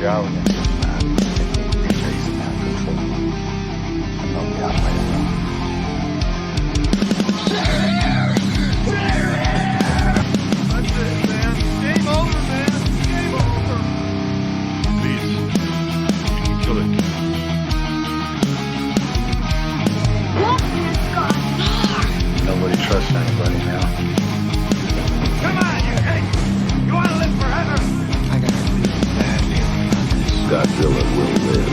extravagance is not chasing out control. I know we operate alone. That's it, man. Game over, man. Game over. Please, you can kill it. Nobody trusts anybody now. Come on, you hey! You want to live forever? I got a really bad feeling about this. Godzilla will live.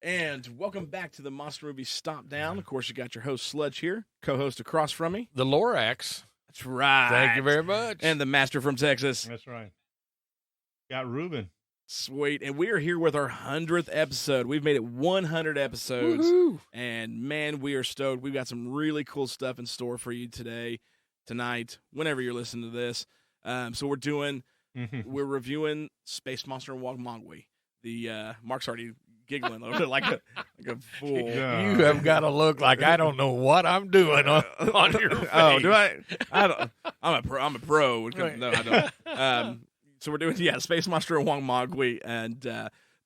And welcome back to the Monster Movie Stompdown. Of course, you got your host, Sludge, here, co-host across from me. The Lorax. That's right. Thank you very much. And the master from Texas. That's right. Got Ruben. Sweet. And we are here with our 100th episode. We've made it 100 episodes. Woohoo. And, man, we are stoked. We've got some really cool stuff in store for you today, tonight, whenever you're listening to this. So we're reviewing Space Monster Wangmagwi. The Mark's already giggling over it like a fool. You have got to look like I don't know what I'm doing on your face. Oh, do I? I'm a pro. No, I don't. So we're doing Space Monster Wangmagwi, and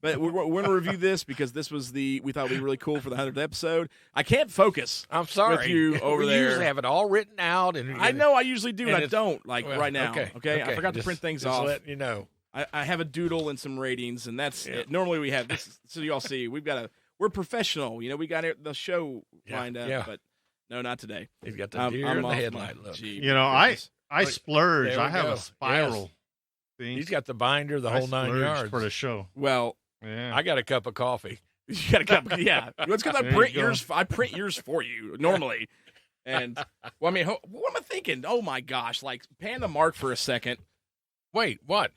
but we're going to review this because we thought would be really cool for the 100th episode. I can't focus. I'm sorry. With you over we there. usually have it all written out, and I know I usually do, and I don't right now. Okay. I forgot to print things off. Letting you know. I have a doodle and some ratings, and that's it. Normally we have this, so y'all see we're professional. You know, we got the show lined up, but no, not today. He's got the deer in the headlight look. You know, I splurge. I have a spiral thing. He's got the binder, the whole 9 yards for the show. Well, I got a cup of coffee. You got a cup, yeah. It's because I print yours. I print yours for you normally, and well, I mean, what am I thinking? Oh my gosh! Like, pan to Mark for a second. Wait, what?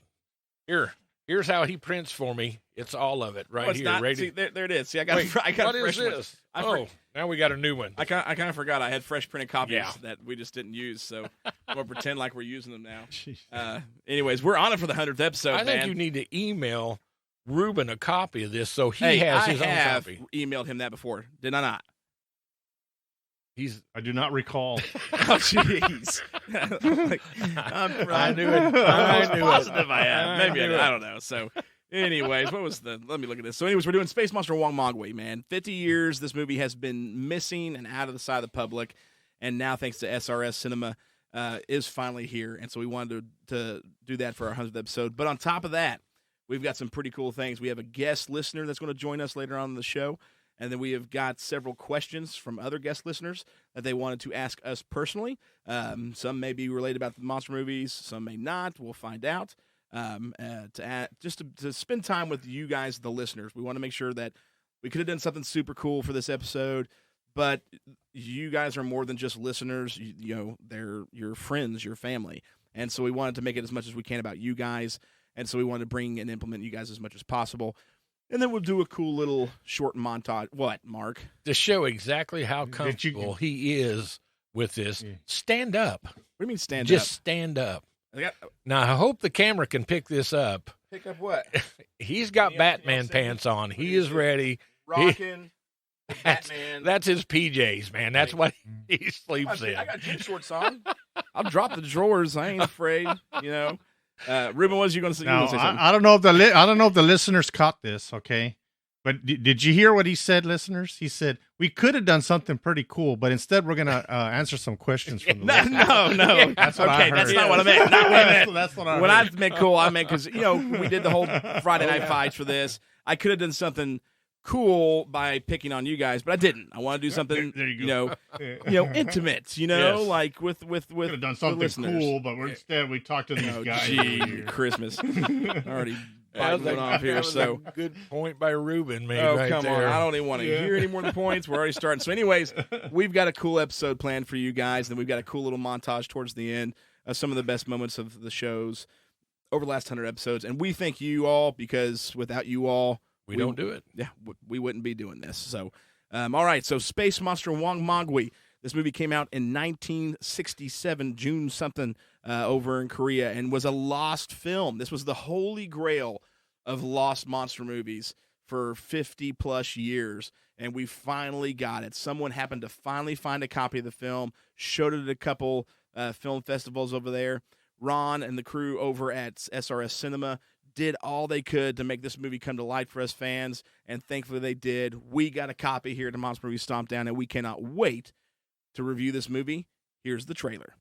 Here's how he prints for me. It's all of it right here. Not, ready. see, there it is. See, I got a what fresh is this? Now we got a new one. I kind of forgot I had fresh printed copies that we just didn't use, so I'm gonna pretend like we're using them now. Anyways, we're on it for the 100th episode. I think you need to email Ruben a copy of this so he has his own copy. Emailed him that before, did I not? I do not recall. Oh, jeez. I knew it. I knew positive I have. Maybe I don't know. So, anyways, let me look at this. So, anyways, we're doing Space Monster Wangmagwi, man. 50 years this movie has been missing and out of the sight of the public, and now, thanks to SRS Cinema, is finally here. And so we wanted to do that for our 100th episode. But on top of that, we've got some pretty cool things. We have a guest listener that's going to join us later on in the show. And then we have got several questions from other guest listeners that they wanted to ask us personally. Some may be related about the monster movies. Some may not. We'll find out. To spend time with you guys, the listeners. We want to make sure that we could have done something super cool for this episode, but you guys are more than just listeners. You know, they're your friends, your family. And so we wanted to make it as much as we can about you guys. And so we wanted to bring and implement you guys as much as possible. And then we'll do a cool little short montage. What, Mark? To show exactly how comfortable he is with this, stand up. What do you mean stand up? Just stand up. Now, I hope the camera can pick this up. Pick up what? He's got Batman pants on. He is ready. Rocking. Batman. That's his PJs, man. That's what he sleeps in. I got jean shorts on. I'll drop the drawers. I ain't afraid, you know. Ruben, what was you going to say? Now, I don't know if the listeners caught this, okay? But did you hear what he said, listeners? He said we could have done something pretty cool, but instead we're going to answer some questions from the listeners. No. That's what I heard. That's not what I meant. Not what I meant. That's what I heard. When I meant cool, I meant because we did the whole Friday Night Fights for this. I could have done something cool by picking on you guys, but I didn't. I want to do something, there you go. Intimate, Yes. like with could have done something cool, but instead we talked to these guys. Gee, Christmas. Already biting off here. So a good point by Ruben, man. Oh, right come there. on. I don't even want to hear any more of the points. We're already starting. So anyways, we've got a cool episode planned for you guys, and we've got a cool little montage towards the end of some of the best moments of the shows over the last 100 episodes. And we thank you all, because without you all, we don't do it. Yeah, we wouldn't be doing this. So, all right. So, Space Monster Wangmagwi. This movie came out in 1967, June something, over in Korea, and was a lost film. This was the holy grail of lost monster movies. for 50 plus years, and we finally got it. Someone happened to finally find a copy of the film, showed it at a couple film festivals over there. Ron and the crew over at SRS Cinema did all they could to make this movie come to light for us fans, and thankfully they did. We got a copy here at the Monster Movie Stompdown, and we cannot wait to review this movie. Here's the trailer.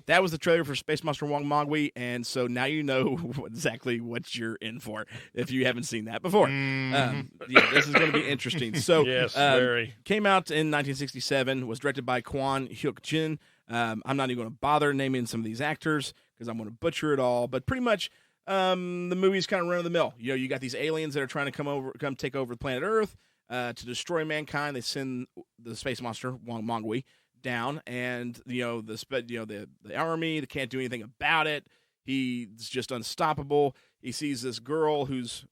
That was the trailer for Space Monster Wangmagwi, and so now you know exactly what you're in for if you haven't seen that before. This is going to be interesting. So, yes, very. Came out in 1967, was directed by Kwon Hyuk-jin. I'm not even going to bother naming some of these actors because I'm going to butcher it all, but pretty much the movie's kind of run-of-the-mill. You know, you got these aliens that are trying to come take over planet Earth to destroy mankind. They send the space monster Wangmagwi down, and the army, they can't do anything about it. He's just unstoppable. He sees this girl who's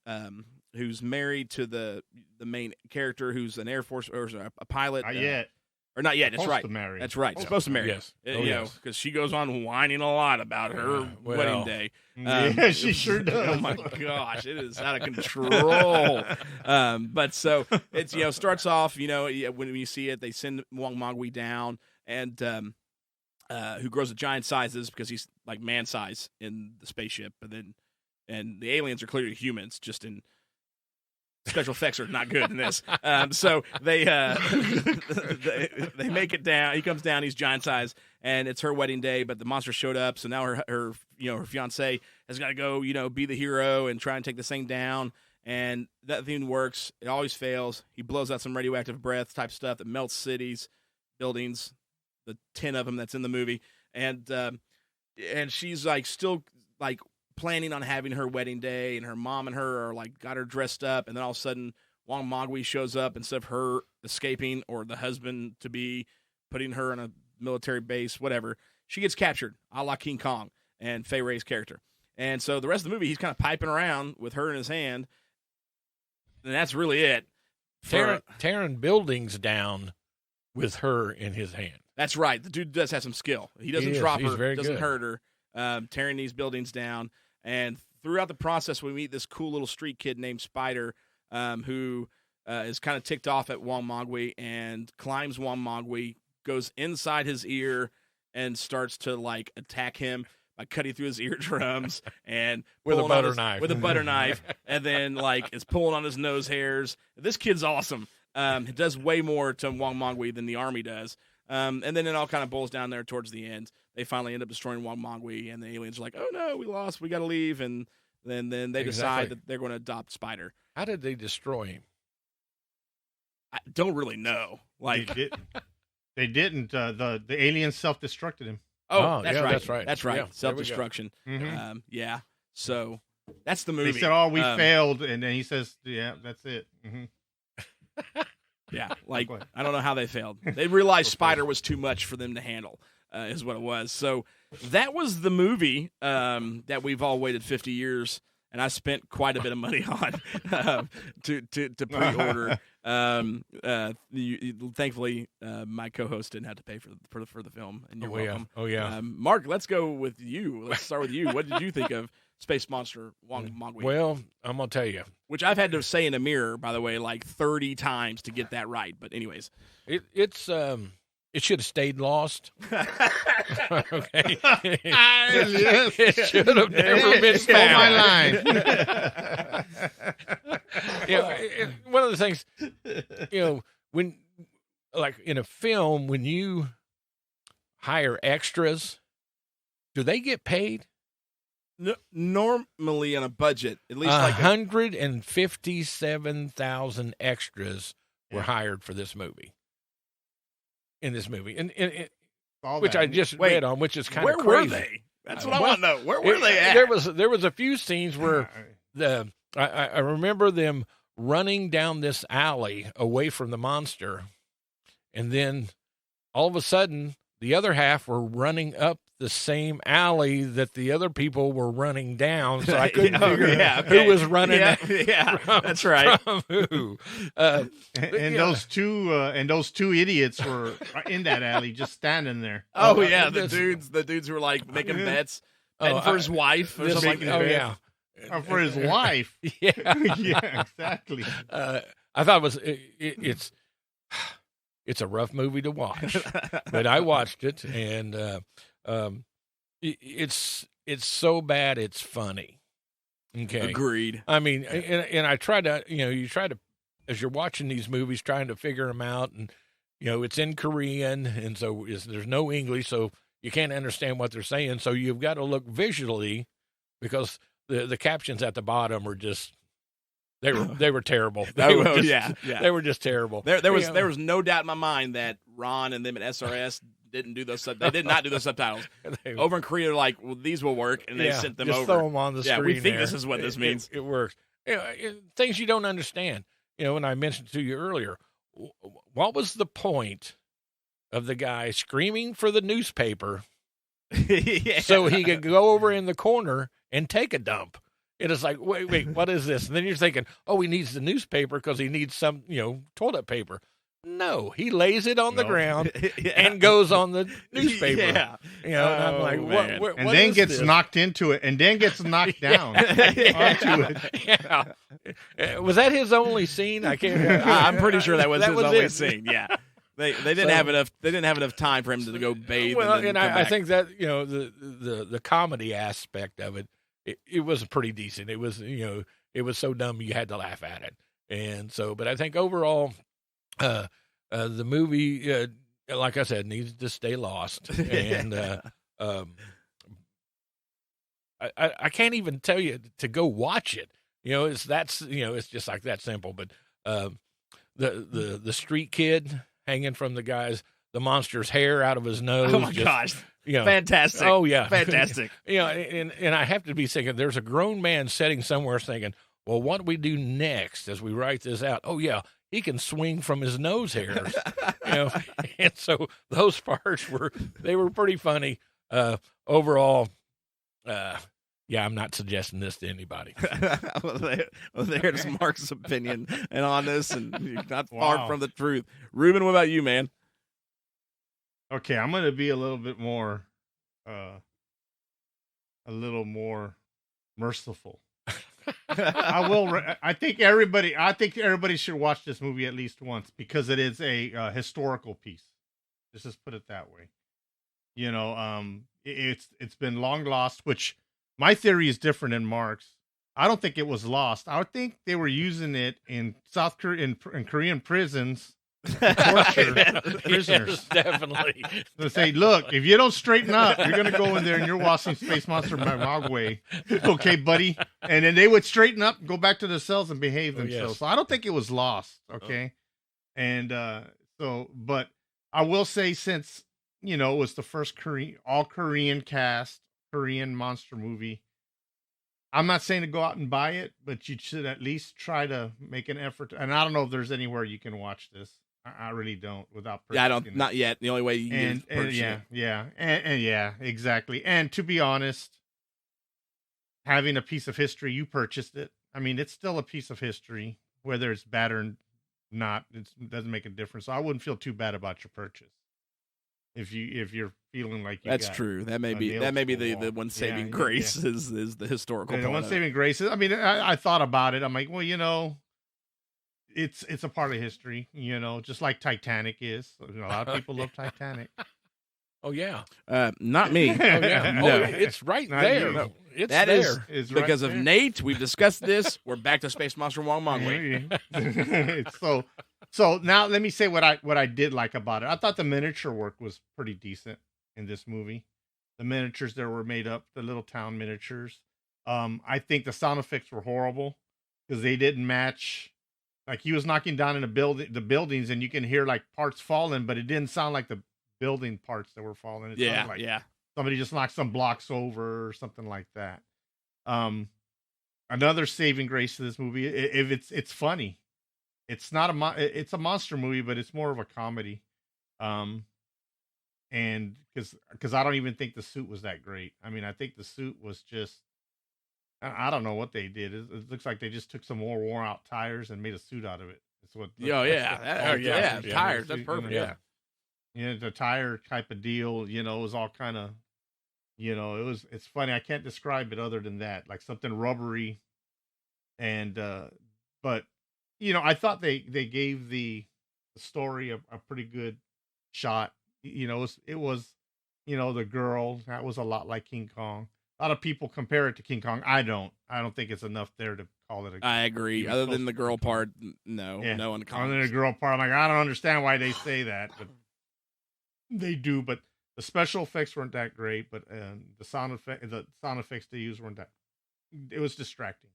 married to the main character, who's an Air Force or a pilot. Not yet. Or not yet. That's right. To marry. That's right. Supposed to marry. Yes. Because she goes on whining a lot about her wedding day. Yeah, she sure does. Oh my gosh, it is out of control. But so it's starts off. When you see it, they send Wangmagwi down, and who grows to giant sizes because he's like man size in the spaceship, and the aliens are clearly humans, just in. Special effects are not good in this. So they make it down. He comes down. He's giant size, and it's her wedding day. But the monster showed up, so now her fiance has got to go, be the hero and try and take this thing down. And that thing works. It always fails. He blows out some radioactive breath type stuff that melts cities, buildings, the 10 of them that's in the movie, and she's still planning on having her wedding day, and her mom and her are got her dressed up, and then all of a sudden Wangmagwi shows up instead of her escaping or the husband to be putting her on a military base, whatever. She gets captured, a la King Kong and Fay Wray's character. And so the rest of the movie, he's kind of piping around with her in his hand, and that's really it. Tearing buildings down with her in his hand. That's right. The dude does have some skill. He doesn't drop her, doesn't good. hurt her, tearing these buildings down. And throughout the process, we meet this cool little street kid named Spider, who is kind of ticked off at Wangmagwi and climbs Wangmagwi, goes inside his ear, and starts to attack him by cutting through his eardrums and with a butter knife, and then is pulling on his nose hairs. This kid's awesome. It does way more to Wangmagwi than the army does. And then it all kind of boils down there towards the end. They finally end up destroying Wangmagwi, and the aliens are like, "Oh no, we lost. We got to leave." And then they decide that they're going to adopt Spider. How did they destroy him? I don't really know. They didn't. The aliens self-destructed him. Oh, that's right. That's right. That's right. Yeah, Self-destruction. Mm-hmm. Yeah. So that's the movie. They said, "Oh, we failed," and then he says, "Yeah, that's it." Mm-hmm. Yeah, I don't know how they failed. They realized Spider was too much for them to handle, is what it was. So that was the movie that we've all waited 50 years and I spent quite a bit of money on to pre-order. Thankfully, my co-host didn't have to pay for the film, and you're welcome. Oh yeah. Mark, let's go with you. Let's start with you. What did you think of Space Monster Wangmagwi? Well, I'm gonna tell you, Which I've had to say in a mirror, by the way, like 30 times to get that right. But anyways, it should have stayed lost. Okay. Yes. It should have never been Stole my found. line. One of the things, when, like in a film, when you hire extras, do they get paid? normally on a budget, at least like 157,000 extras were hired for this movie. In this movie, and which I just read on, which is kind of crazy. Where were they? That's what I want to know. Where were they at? There was a few scenes where I remember them running down this alley away from the monster, and then all of a sudden the other half were running up the same alley that the other people were running down. So I couldn't figure who was running. That's right. From who? And those two idiots were in that alley just standing there. The dudes who were like making bets. Betting for his wife or something like that. Or for his wife. Yeah. Yeah, exactly. I thought it's a rough movie to watch, but I watched it, and it's so bad it's funny. Okay, agreed. I mean, and I try to, you try to, as you're watching these movies, trying to figure them out, and it's in Korean, and so there's no English, so you can't understand what they're saying. So you've got to look visually, because the captions at the bottom are just. They were terrible. They were just terrible. There was no doubt in my mind that Ron and them at SRS didn't do those. They did not do those subtitles. Over in Korea, they're like, well, these will work, and they sent them just over. Throw them on the screen. Yeah, we think there. this is what this means. It works. Things you don't understand. And I mentioned to you earlier, what was the point of the guy screaming for the newspaper so he could go over in the corner and take a dump? It is like, wait, what is this? And then you're thinking, he needs the newspaper because he needs some, toilet paper. No, he lays it on the ground and goes on the newspaper. And I'm like, what and then gets this? knocked into it, and then gets knocked down onto it. Yeah. Was that his only scene? I can't. I'm pretty sure that was his only scene. Yeah. They didn't have enough. They didn't have enough time for him to go bathe. Well, and I think that the comedy aspect of it. It was pretty decent. It was, it was so dumb you had to laugh at it. And so, but I think overall, the movie, like I said, needs to stay lost. And I can't even tell you to go watch it. It's just like that simple. But the street kid hanging from the monster's hair out of his nose. Oh my gosh. Fantastic. Oh yeah, fantastic. And I have to be thinking. There's a grown man sitting somewhere thinking, well, what do we do next as we write this out? Oh yeah, he can swing from his nose hairs. And so those parts were pretty funny. Overall, I'm not suggesting this to anybody. There's Mark's opinion and on this, and you're not far from the truth. Ruben, what about you, man? Okay, I'm gonna be a little bit more, merciful. I will. I think everybody should watch this movie at least once because it is a historical piece. Let's just put it that way. It's been long lost. Which my theory is different than Mark's. I don't think it was lost. I would think they were using it in South Korea in Korean prisons. Torture prisoners. Yes, definitely. They say, look, if you don't straighten up, you're gonna go in there and you're watching Space Monster Wangmagwi. Okay, buddy. And then they would straighten up, go back to their cells, and behave themselves. Yes. So I don't think it was lost. Okay, and but I will say, since it was the first all Korean cast Korean monster movie. I'm not saying to go out and buy it, but you should at least try to make an effort. And I don't know if there's anywhere you can watch this. I really don't without purchasing I don't. Not yet. The only way you can purchase it. Yeah, exactly. And to be honest, having a piece of history, you purchased it. I mean, it's still a piece of history, whether it's bad or not. It doesn't make a difference. So I wouldn't feel too bad about your purchase if you're feeling like you That's got true. That may a be nail to the wall. one saving Yeah, grace is the historical the part one of it. saving grace is, I mean, I thought about it. I'm like, well, it's a part of history, just like Titanic is. A lot of people love Titanic. Oh yeah. Not me. Oh yeah. No. Oh, it's right Not there. you. No, it's That there. is It's right because of there. Nate. We've discussed this. We're back to Space Monster Wangmagwi. So now let me say what I did like about it. I thought the miniature work was pretty decent in this movie. The miniatures that were made up, the little town miniatures. I think the sound effects were horrible because they didn't match. Like he was knocking down in the buildings, and you can hear like parts falling, but it didn't sound like the building parts that were falling. It sounded like Yeah. somebody just knocked some blocks over or something like that. Another saving grace to this movie, if it's funny. It's not it's a monster movie, but it's more of a comedy. And because I don't even think the suit was that great. I mean, I think the suit was just, I don't know what they did. It looks like they just took some more worn out tires and made a suit out of it. That's what. Oh yeah. Oh, yeah. Tires. That's perfect. Yeah. The tire type of deal. It was all kind of, it's funny. I can't describe it other than that, like something rubbery. And but I thought they gave the story a pretty good shot. It was the girl that was a lot like King Kong. A lot of people compare it to King Kong. I don't think it's enough there to call it. I agree. even Other close than the to girl King Kong. part, no, Yeah. no in the Other than the comments. girl part, I'm like, I don't understand why they say that, but they do. But the special effects weren't that great. But the sound effects they used weren't that. It was distracting.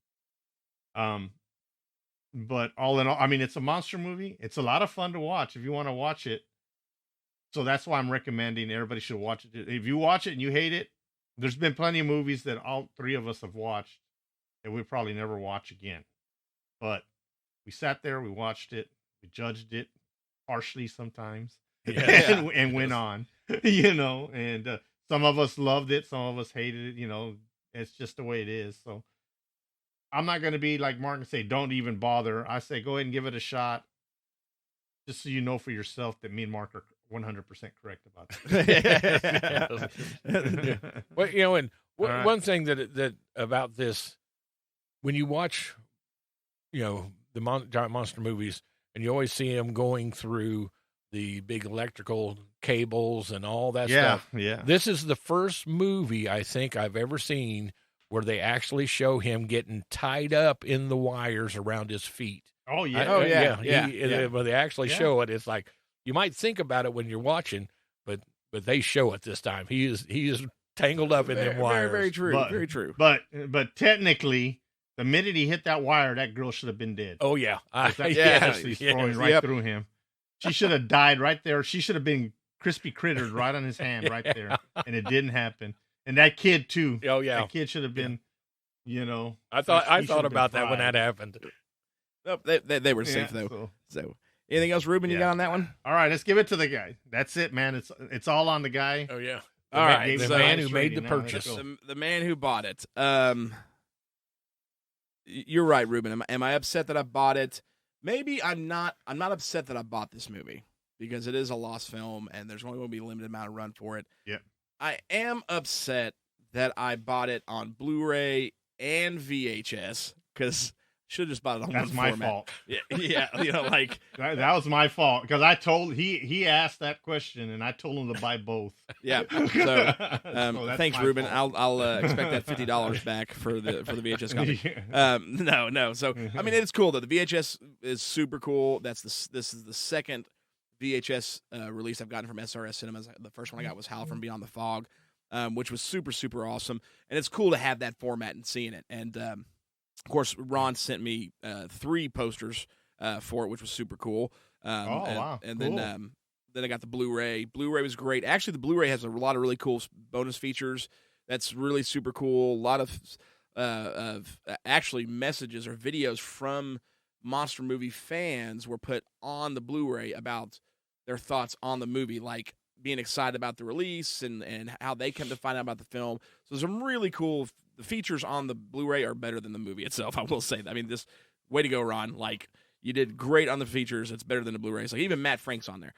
But all in all, I mean, it's a monster movie. It's a lot of fun to watch if you want to watch it. So that's why I'm recommending everybody should watch it. If you watch it and you hate it, there's been plenty of movies that all three of us have watched that we probably never watch again. But we sat there, we watched it, we judged it harshly sometimes, Yeah. and went on. And some of us loved it, some of us hated it. It's just the way it is. So I'm not going to be like Mark and say, don't even bother. I say, go ahead and give it a shot. Just so you know for yourself that me and Mark are 100% correct about that. Well, and All right. one thing that about this, when you watch, the giant monster movies, and you always see them going through the big electrical cables and all that stuff. Yeah. This is the first movie I think I've ever seen where they actually show him getting tied up in the wires around his feet. Oh, yeah. When they actually Yeah. show it, it's like you might think about it when you're watching, but they show it this time. He is tangled up in them wires. Very, very true. But- very true. But technically, the minute he hit that wire, that girl should have been dead. Oh yeah, 'Cause that yeah, actually throwing right Yep. through him. She should have died right there. She should have been crispy crittered right on his hand right there, and it didn't happen. And that kid too. Oh yeah. That kid should have been, I thought he should thought have been about that when fried. that happened. Nope, they were safe Yeah, though. so- So, anything else, Ruben? You Yeah. got on that one? All right, let's give it to the guy. That's it, man. It's all on the guy. Oh yeah. All The right, the so- man who nice made the rating. Now, let's purchase. go. The man who bought it. You're right, Ruben. Am I upset that I bought it? Maybe I'm not. I'm not upset that I bought this movie because it is a lost film and there's only going to be a limited amount of run for it. Yep. I am upset that I bought it on Blu-ray and VHS because should have just bought it on That's one my format. fault. Yeah, like That was my fault because I told he asked that question and I told him to buy both. yeah. So So that's thanks, my Ruben. fault. I'll expect that $50 back for the VHS copy. Yeah. No. So I mean, it's cool though. The VHS is super cool. This is the second VHS release I've gotten from SRS Cinemas. The first one I got was Howl from Beyond the Fog, which was super, super awesome. And it's cool to have that format and seeing it. And of course, Ron sent me 3 posters for it, which was super cool. Wow, And cool. then I got the Blu-ray. Blu-ray was great. Actually, the Blu-ray has a lot of really cool bonus features. That's really super cool. A lot of actually messages or videos from monster movie fans were put on the Blu-ray about their thoughts on the movie, like being excited about the release and how they come to find out about the film. So some really cool. The features on the Blu-ray are better than the movie itself. I will say that. I mean, this way to go, Ron. Like, you did great on the features. It's better than the Blu-ray. So even Matt Frank's on there.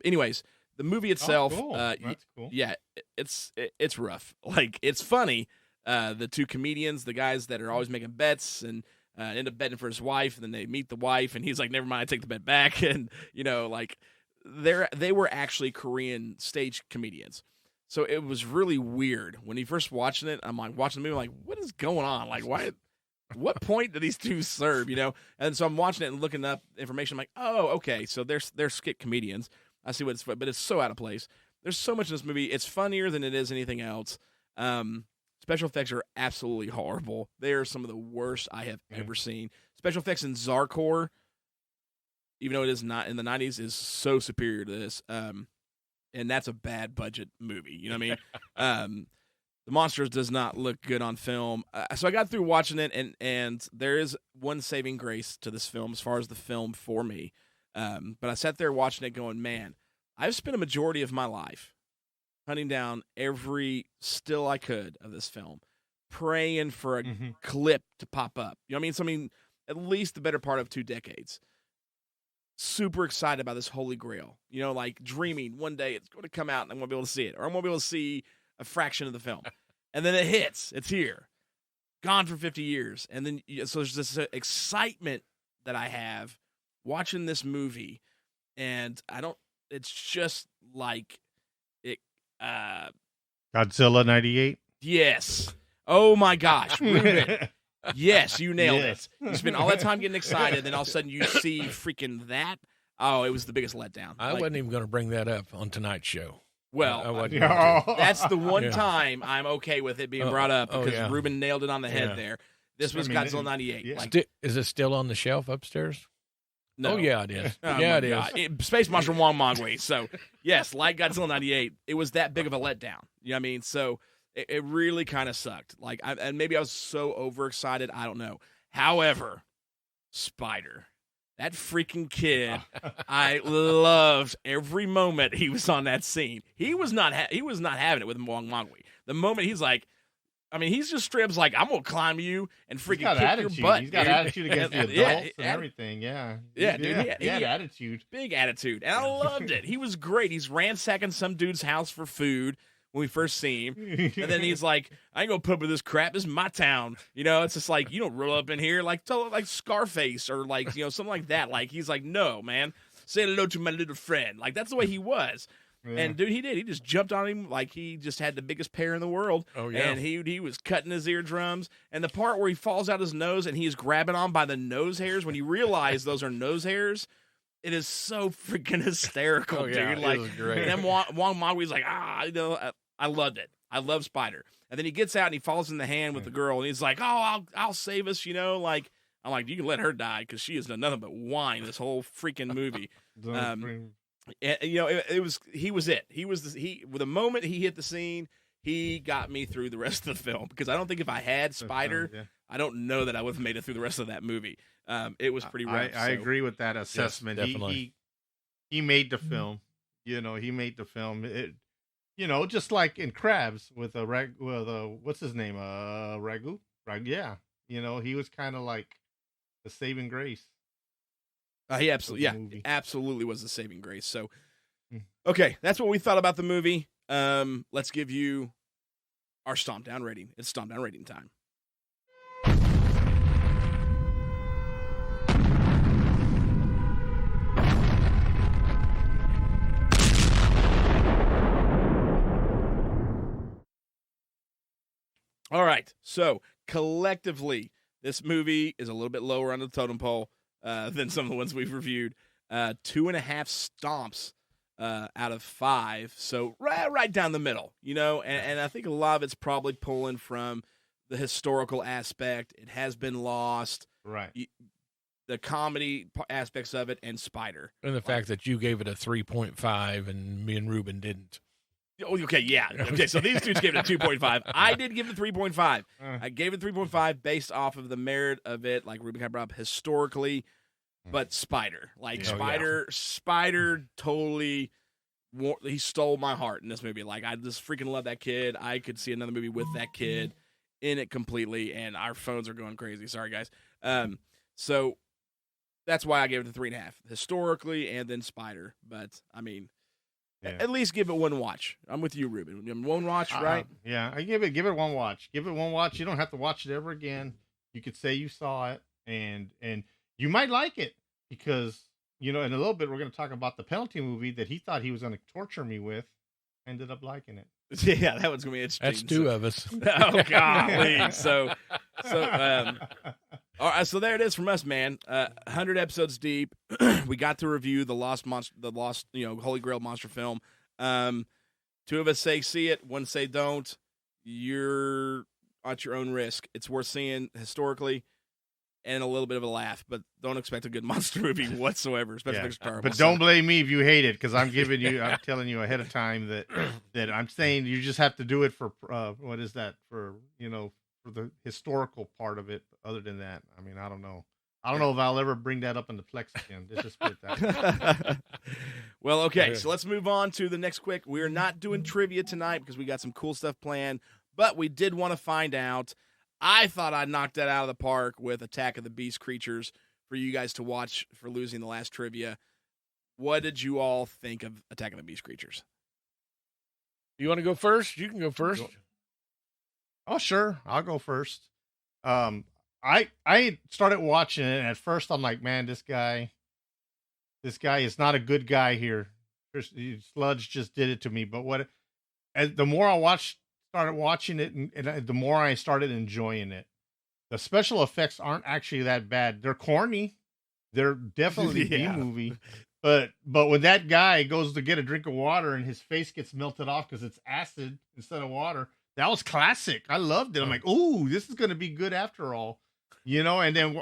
Anyways, the movie itself, cool. That's cool. Yeah, it's rough. Like, it's funny. The two comedians, the guys that are always making bets and end up betting for his wife, and then they meet the wife, and he's like, "Never mind, I take the bet back." And like they were actually Korean stage comedians. So it was really weird when he first watching it. I'm like watching the movie, I'm like, what is going on? Like, why? What point do these two serve? And so I'm watching it and looking up information. I'm like, oh, okay, so they're skit comedians. I see but it's so out of place. There's so much in this movie. It's funnier than it is anything else. Special effects are absolutely horrible. They are some of the worst I have ever seen. Special effects in Zarkor, even though it is not in the 90s, is so superior to this. And that's a bad budget movie. You know what I mean? The Monsters does not look good on film. So I got through watching it, and there is one saving grace to this film as far as the film for me. But I sat there watching it going, man, I've spent a majority of my life hunting down every still I could of this film, praying for a clip to pop up. You know what I mean? So, I mean, at least the better part of 2 decades. Super excited about this holy grail. Like dreaming one day it's going to come out and I'm going to be able to see it, or I'm going to be able to see a fraction of the film. And then it hits. It's here. Gone for 50 years. And then, so there's this excitement that I have watching this movie. And it's just like it. Godzilla 98. Yes. Oh my gosh. Ruben. Yes, you nailed it. You spend all that time getting excited, then all of a sudden you see freaking that. Oh, it was the biggest letdown. I wasn't even going to bring that up on tonight's show. Well, I wasn't going to. That's the one time I'm okay with it being brought up because Ruben nailed it on the head there. This was Godzilla 98. Yeah. Is it still on the shelf upstairs? No. Oh, yeah, it is. Oh, yeah, my it is. God. Space Monster Wangmagwi. So, yes, like Godzilla 98, it was that big of a letdown. You know what I mean? So, it really kind of sucked. Like, and maybe I was so overexcited. I don't know. However, Spider, that freaking kid, I loved every moment he was on that scene. He was not having it with Wangmagwi. The moment he's like, I mean, he's just straight up like, I'm gonna climb you and freaking kick your butt. He's got attitude against the adults and everything. Yeah, dude, he had attitude. Big attitude, and I loved it. He was great. He's ransacking some dude's house for food when we first see him, and then he's like, I ain't gonna put up with this crap. This is my town. It's just like, you don't roll up in here like Scarface or like something like that. Like he's like, no man, say hello to my little friend. Like that's the way he was. Yeah. And dude, he did. He just jumped on him like he just had the biggest pair in the world. Oh yeah. And he was cutting his eardrums. And the part where he falls out his nose and he's grabbing on by the nose hairs, when you realize those are nose hairs, it is so freaking hysterical, dude. Like, it was great. And then Wangmagwi's like, I loved it. I love Spider. And then he gets out and he falls in the hand with the girl, and he's like, oh, I'll save us, like. I'm like, you can let her die because she has done nothing but whine this whole freaking movie. It was it. With the moment he hit the scene, he got me through the rest of the film, because I don't think if I had Spider, I don't know that I would have made it through the rest of that movie. It was pretty rough. I agree with that assessment. Yes, definitely. He made the film. He made the film. It, just like in Crabs with what's his name? Ragu. Yeah. He was kind of like the saving grace. He absolutely was the saving grace. So, okay, that's what we thought about the movie. Let's give you our Stompdown rating. It's Stompdown rating time. All right, so collectively, this movie is a little bit lower on the totem pole than some of the ones we've reviewed. 2.5 stomps out of 5, so right down the middle, and I think a lot of it's probably pulling from the historical aspect. It has been lost, right? The comedy aspects of it, and Spider, and the fact that you gave it a 3.5 and me and Ruben didn't. Okay, yeah. Okay, so these dudes gave it a 2.5. I did give it a 3.5. I gave it 3.5 based off of the merit of it, like Ruben kind of brought up historically, but Spider. Like, Spider totally he stole my heart in this movie. Like, I just freaking love that kid. I could see another movie with that kid in it completely, and our phones are going crazy. Sorry, guys. So that's why I gave it the 3.5 historically, and then Spider. But I mean, at least give it one watch. I'm with you, Ruben. One watch, right? Yeah, I give it one watch. Give it one watch. You don't have to watch it ever again. You could say you saw it, and you might like it because, you know, in a little bit we're going to talk about the penalty movie that he thought he was going to torture me with. Ended up liking it. Yeah, that one's gonna be interesting. That's two of us. Oh golly! So, all right. So there it is from us, man. 100 episodes deep. We got to review the lost, Holy Grail monster film. Two of us say see it, one say don't. You're at your own risk. It's worth seeing historically, and a little bit of a laugh, but don't expect a good monster movie whatsoever. Especially if it's terrible. But don't blame me if you hate it, because I'm telling you ahead of time that I'm saying you just have to do it for what is that, for the historical part of it. Other than that, I mean, I don't know if I'll ever bring that up in the Plex again. Let's just put it that way. Well, okay, so let's move on to the next quick. We are not doing trivia tonight because we got some cool stuff planned, but we did want to find out. I thought I knocked that out of the park with Attack of the Beast creatures for you guys to watch for losing the last trivia. What did you all think of Attack of the Beast creatures? You want to go first? You can go first. Oh, sure. I'll go first. I started watching it, and at first I'm like, man, this guy is not a good guy here. Sludge just did it to me. But the more I started watching it, and the more I started enjoying it. The special effects aren't actually that bad. They're corny. They're definitely B-movie. But when that guy goes to get a drink of water and his face gets melted off because it's acid instead of water, that was classic. I loved it. I'm like, ooh, this is going to be good after all. And then,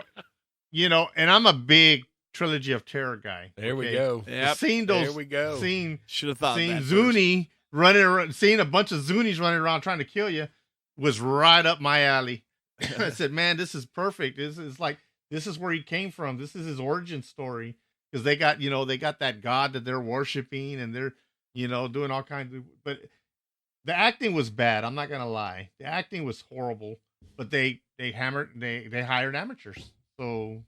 and I'm a big Trilogy of Terror guy. There we go. Yep. There we go. Should have thought seeing that Zuni running around, seeing a bunch of Zunis running around trying to kill you was right up my alley. I said, man, this is perfect. This is where he came from. This is his origin story. Because they got that god that they're worshiping, and they're, doing all kinds of, but the acting was bad. I'm not going to lie. The acting was horrible, but they hired amateurs. So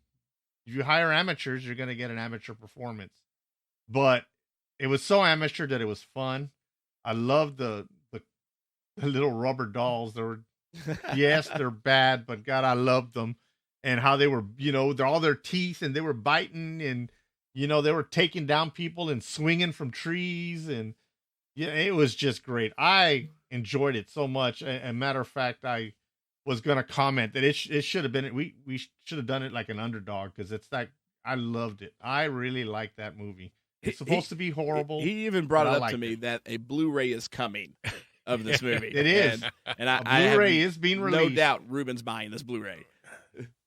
if you hire amateurs, you're going to get an amateur performance. But it was so amateur that it was fun. I loved the little rubber dolls. They were, yes, they're bad, but God, I loved them. And how they were, they're all their teeth, and they were biting, and, they were taking down people and swinging from trees. And it was just great. I enjoyed it so much. A matter of fact, I was going to comment that it should have been, we should have done it like an underdog, because I loved it. I really liked that movie. It's supposed to be horrible. He even brought it up to me that a Blu-ray is coming of this movie. It is. And a Blu-ray is being released. No doubt Ruben's buying this Blu-ray.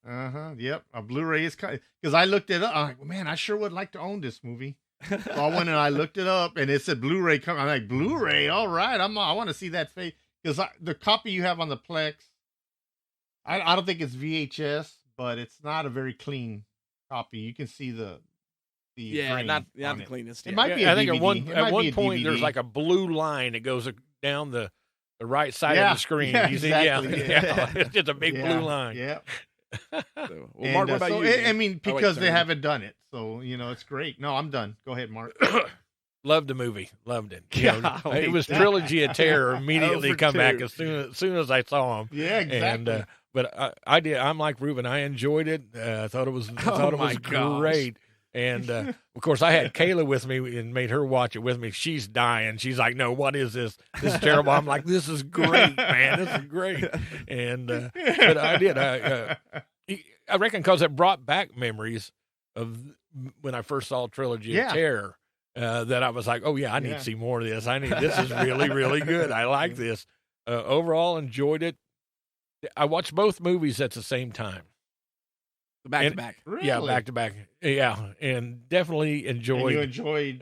Yep. A Blu-ray is coming. Because I looked it up. I'm like, man, I sure would like to own this movie. So I went and I looked it up, and it said Blu-ray coming. I'm like, Blu-ray? All right. I want to see that face. Because the copy you have on the Plex, I don't think it's VHS, but it's not a very clean copy. You can see the grain not on the it. cleanest. It might be a I think DVD. at one point there's like a blue line that goes down the right side of the screen. Yeah, you see, exactly. It's just a big blue line. Yeah. So, well, Mark, what about you? I mean, because sorry. they haven't done it, so it's great. No, I'm done. Go ahead, Mark. Loved the movie. Loved it. Golly. It was Trilogy of Terror. Immediately Over come back two. as soon as I saw him. Yeah, exactly. And but I did. I'm like Ruben. I enjoyed it. I thought it was my gosh. great. And of course, I had Kayla with me and made her watch it with me. She's dying. She's like, "No, what is this? This is terrible." I'm like, "This is great, man. This is great." And but I did. I reckon because it brought back memories of when I first saw Trilogy of Terror. That I was like, "Oh yeah, I need to see more of this. This is really, really good. I like this." Overall, enjoyed it. I watched both movies at the same time. Back to back. Really? Yeah, back to back. Yeah, and definitely enjoyed.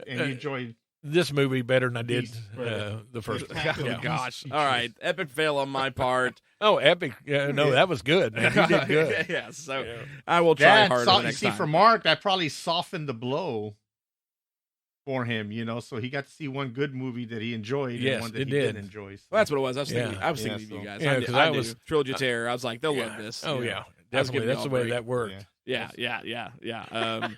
And you enjoyed this movie better than I did Beast, the first one. Attack of the Yeah. Beast Gosh. features. All right. Epic fail on my part. Oh, epic! No, that was good, man. You did good. Yeah. So I will try harder the you next see, time. for Mark, that probably softened the blow. for him, so he got to see one good movie that he enjoyed Yes, and one that it he did. didn't enjoy. So. Well, that's what it was. I was Yeah. thinking. I was Yeah, thinking of you so- guys. Yeah, I 'cause knew, I I knew. was- Trilogy of Terror. I was like, they'll love this. Oh, you know. yeah. I was Definitely. giving That's y'all the a way break. that worked. Yeah. Yeah.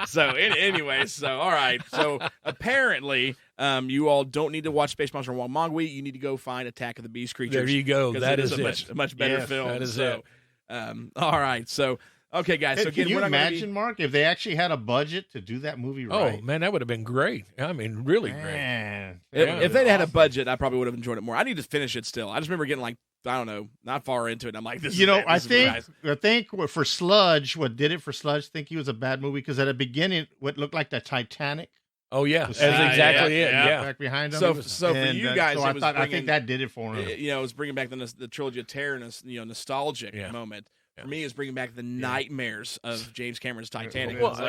So, anyway, all right. So, apparently, you all don't need to watch Space Monster Wangmagwi. You need to go find Attack of the Beast Creatures. There you go. 'Cause That it is is it. a much better Yes, film. that is so, all right. So, okay, guys. Hey, So, again, can you we're not gonna imagine, Mark, if they actually had a budget to do that movie right? Oh, man, that would have been great. I mean, really great. Man, If they'd had a budget, I probably would have enjoyed it more. I need to finish it still. I just remember getting I don't know, not far into it. I'm like, this is it. I This is what think for Sludge, what did it for Sludge? Think he was a bad movie because at the beginning, what looked like the Titanic. Oh, yeah. was That's exactly it. Yeah. back behind him. So for And, you guys, so it was I bringing- think that did it for him. it was bringing back the trilogy of terror and nostalgic Yeah. moment. Yeah. For me, it's bringing back the nightmares of James Cameron's Titanic. Well, It's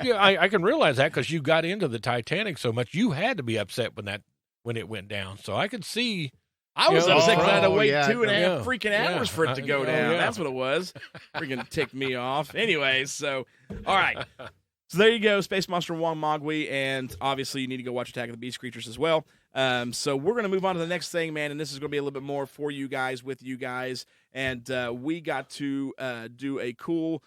like, I can realize that because you got into the Titanic so much, you had to be upset when it went down. So I could see. I was Yeah, upset 'cause I had to oh, wait yeah, 2.5 yeah, freaking yeah. hours for it to go down. Yeah. That's what it was. Freaking ticked me off. Anyway, so all right. So there you go, Space Monster Wangmagwi, and obviously you need to go watch Attack of the Beast Creatures as well. So we're going to move on to the next thing, man, and this is going to be a little bit more for you guys, with you guys, and we got to do a cool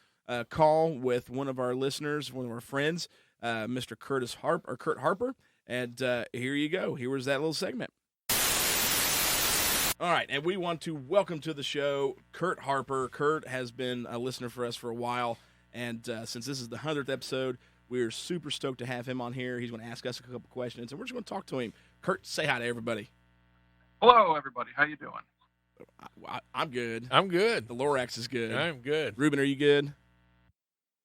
call with one of our listeners, one of our friends, Mr. Kurt Harper, and here you go. Here was that little segment. All right, and we want to welcome to the show Kurt Harper. Kurt has been a listener for us for a while, and since this is the 100th episode, we're super stoked to have him on here. He's going to ask us a couple questions, and we're just going to talk to him. Kurt, say hi to everybody. Hello, everybody. How you doing? I'm good. I'm good. The Lorax is good. I'm good. Ruben, are you good?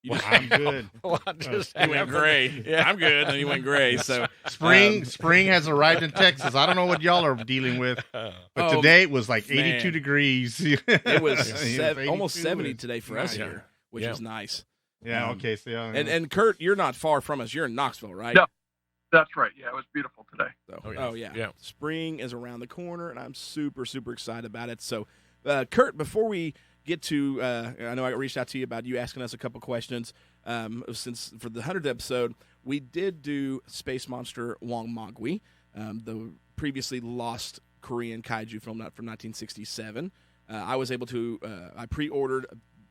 You just, I'm good. Well, I just you went gray. Yeah. I'm good, and you went gray. So Spring has arrived in Texas. I don't know what y'all are dealing with, but Oh, today it was like 82 man. degrees. it was Yeah, almost 82 70 is today for us nice. here, which Yeah. is nice. Yeah. Okay. So yeah. And Kurt, you're not far from us. You're in Knoxville, right? Yeah. That's right. Yeah, it was beautiful today. So, Oh, yeah. Yeah. Spring is around the corner, and I'm super, super excited about it. So, Kurt, before we get to, I know I reached out to you about you asking us a couple questions. Since for the 100th episode, we did do Space Monster Wangmagwi, the previously lost Korean kaiju film from 1967. I was able to, I pre-ordered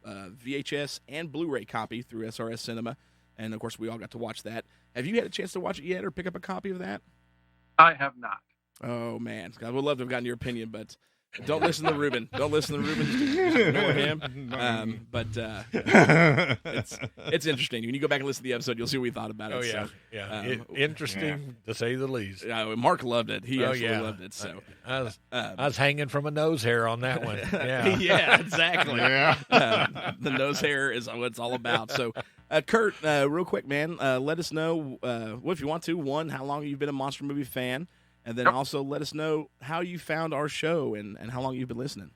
a VHS and Blu-ray copy through SRS Cinema, and of course we all got to watch that. Have you had a chance to watch it yet, or pick up a copy of that? I have not. Oh man, I would love to have gotten your opinion, but don't listen to Ruben. Don't listen to Ruben. Just ignore him. But it's interesting. When you go back and listen to the episode, you'll see what we thought about it. Oh, yeah. So, Yeah. Interesting, to say the least. Mark loved it. He Oh, absolutely yeah. loved it. So I was hanging from a nose hair on that one. Yeah. yeah, exactly. Yeah. The nose hair is what it's all about. So, Kurt, real quick, man, let us know what if you want to. One, how long you've been a monster movie fan, and then also let us know how you found our show and how long you've been listening.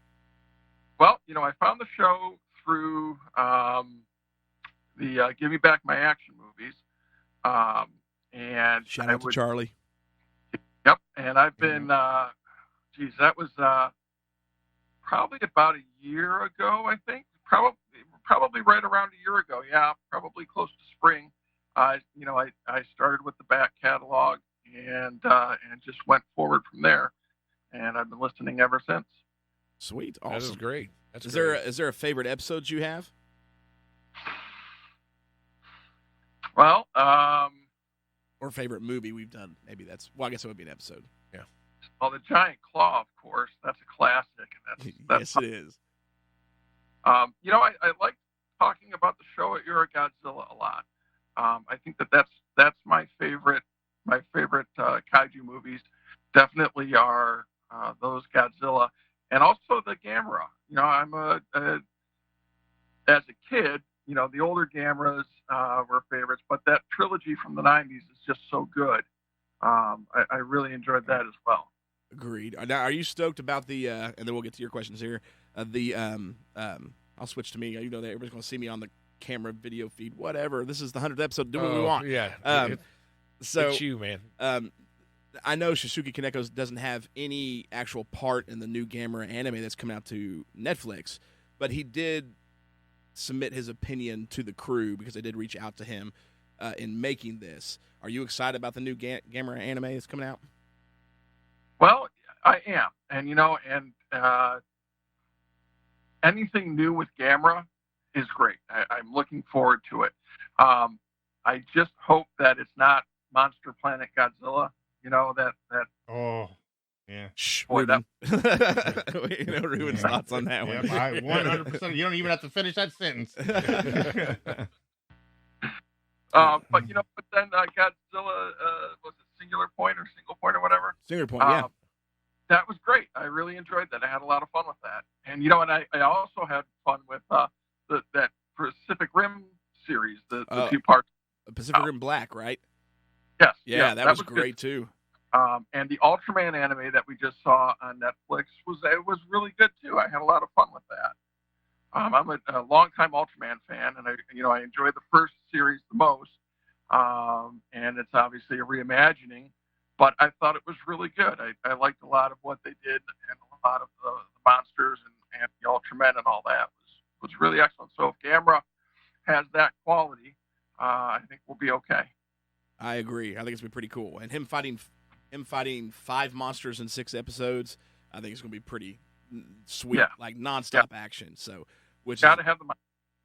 Well, I found the show through the Give Me Back My Action movies. And Shout out to Charlie. Yep. And I've been, that was probably about a year ago, I think. Probably right around a year ago. Yeah, probably close to spring. I started with the back catalog and just went forward from there. And I've been listening ever since. Sweet, That is awesome. great. That's Is great. there a favorite episode you have? Well, Or favorite movie we've done? Maybe that's. Well, I guess it would be an episode. the Giant Claw, of course, that's a classic, and that's Yes, it is. I like talking about the show at Era Godzilla a lot. I think that's my favorite kaiju movies. Definitely are those Godzilla, and also the Gamera. I'm as a kid, the older Gameras were favorites, but that trilogy from the 90s is just so good. I really enjoyed that as well. Agreed. Now, are you stoked about the? And then we'll get to your questions here. I'll switch to me. You know that everybody's going to see me on the camera, video feed, whatever. This is the 100th episode. Do what we want. Yeah. So It's you, man. I know Shusuke Kaneko doesn't have any actual part in the new Gamera anime that's coming out to Netflix, but he did submit his opinion to the crew because I did reach out to him. in making this. Are you excited about the new Gamera anime that's coming out? Well, I am, and anything new with Gamera is great. I'm looking forward to it. I just hope that it's not Monster Planet Godzilla. That. Oh, yeah. Shh, Boy, Ruben. Ruben's thoughts on that one. Yep, I 100%. You don't even have to finish that sentence. But then Godzilla, was it Singular Point or Single Point or whatever? Singular Point, yeah. That was great. I really enjoyed that. I had a lot of fun with that. And and I also had fun with that Pacific Rim series, the 2 parts. Pacific Rim Black, right? Yes. Yeah, that was great too. And the Ultraman anime that we just saw on Netflix was really good too. I had a lot of fun with that. I'm a longtime Ultraman fan, and I enjoyed the first series the most. And it's obviously a reimagining, but I thought it was really good. I liked a lot of what they did, and a lot of the monsters and the Ultramen and all that was really excellent. So if Gamera has that quality, I think we'll be okay. I agree. I think it's gonna be pretty cool. And him fighting 5 monsters in 6 episodes, I think it's gonna be pretty sweet, like nonstop action. So, which gotta have the money.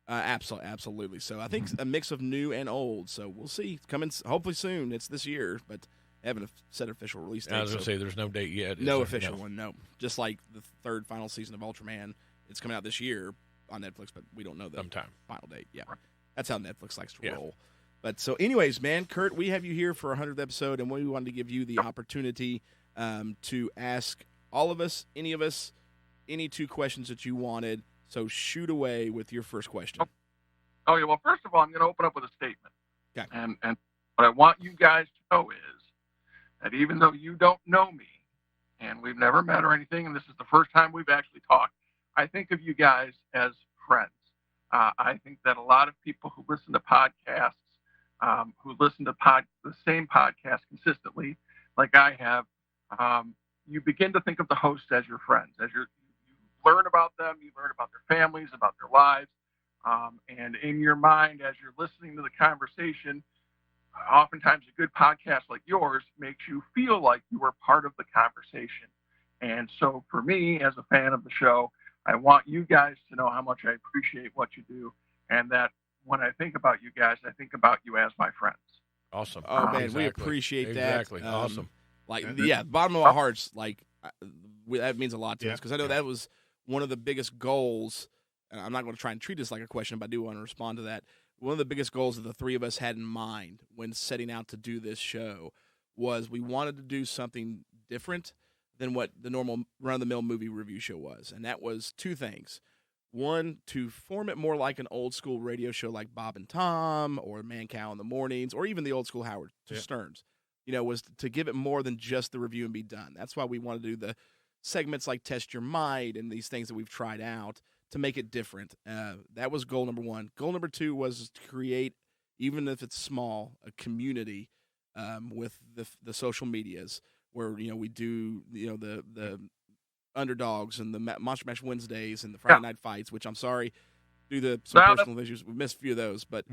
Absolutely. So I think a mix of new and old. So we'll see. It's coming hopefully soon. It's this year, but they haven't set official release date. I was going to say there's no date yet. No official one. No. Just like the 3rd final season of Ultraman, it's coming out this year on Netflix, but we don't know the final date. Yeah, that's how Netflix likes to roll. But so, anyways, man, Kurt, we have you here for our 100th episode, and we wanted to give you the opportunity to ask all of us, any of us, any 2 questions that you wanted. So shoot away with your first question. Oh yeah. Well, first of all, I'm going to open up with a statement. Okay. And what I want you guys to know is that even though you don't know me, and we've never met or anything, and this is the first time we've actually talked, I think of you guys as friends. I think that a lot of people who listen to podcasts, who listen to the same podcast consistently, like I have, you begin to think of the host as your friends, as you learn about them, you learn about their families, about their lives, and in your mind, as you're listening to the conversation, oftentimes a good podcast like yours makes you feel like you are part of the conversation. And so for me, as a fan of the show, I want you guys to know how much I appreciate what you do, and that when I think about you guys, I think about you as my friends. Awesome. Oh, man, we appreciate that. Exactly. Awesome. Bottom of our hearts, that means a lot to us, because I know that was one of the biggest goals, and I'm not going to try and treat this like a question, but I do want to respond to that. One of the biggest goals that the 3 of us had in mind when setting out to do this show was we wanted to do something different than what the normal run-of-the-mill movie review show was, and that was 2 things. One, to form it more like an old-school radio show like Bob and Tom or Man Cow in the Mornings or even the old-school Howard Sterns, was to give it more than just the review and be done. That's why we want to do the segments like Test Your Might and these things that we've tried out to make it different. That was goal number 1. Goal number 2 was to create, even if it's small, a community with the social medias where we do the underdogs and the Monster Mash Wednesdays and the Friday Night Fights, which I'm sorry, due to some personal issues, we missed a few of those, but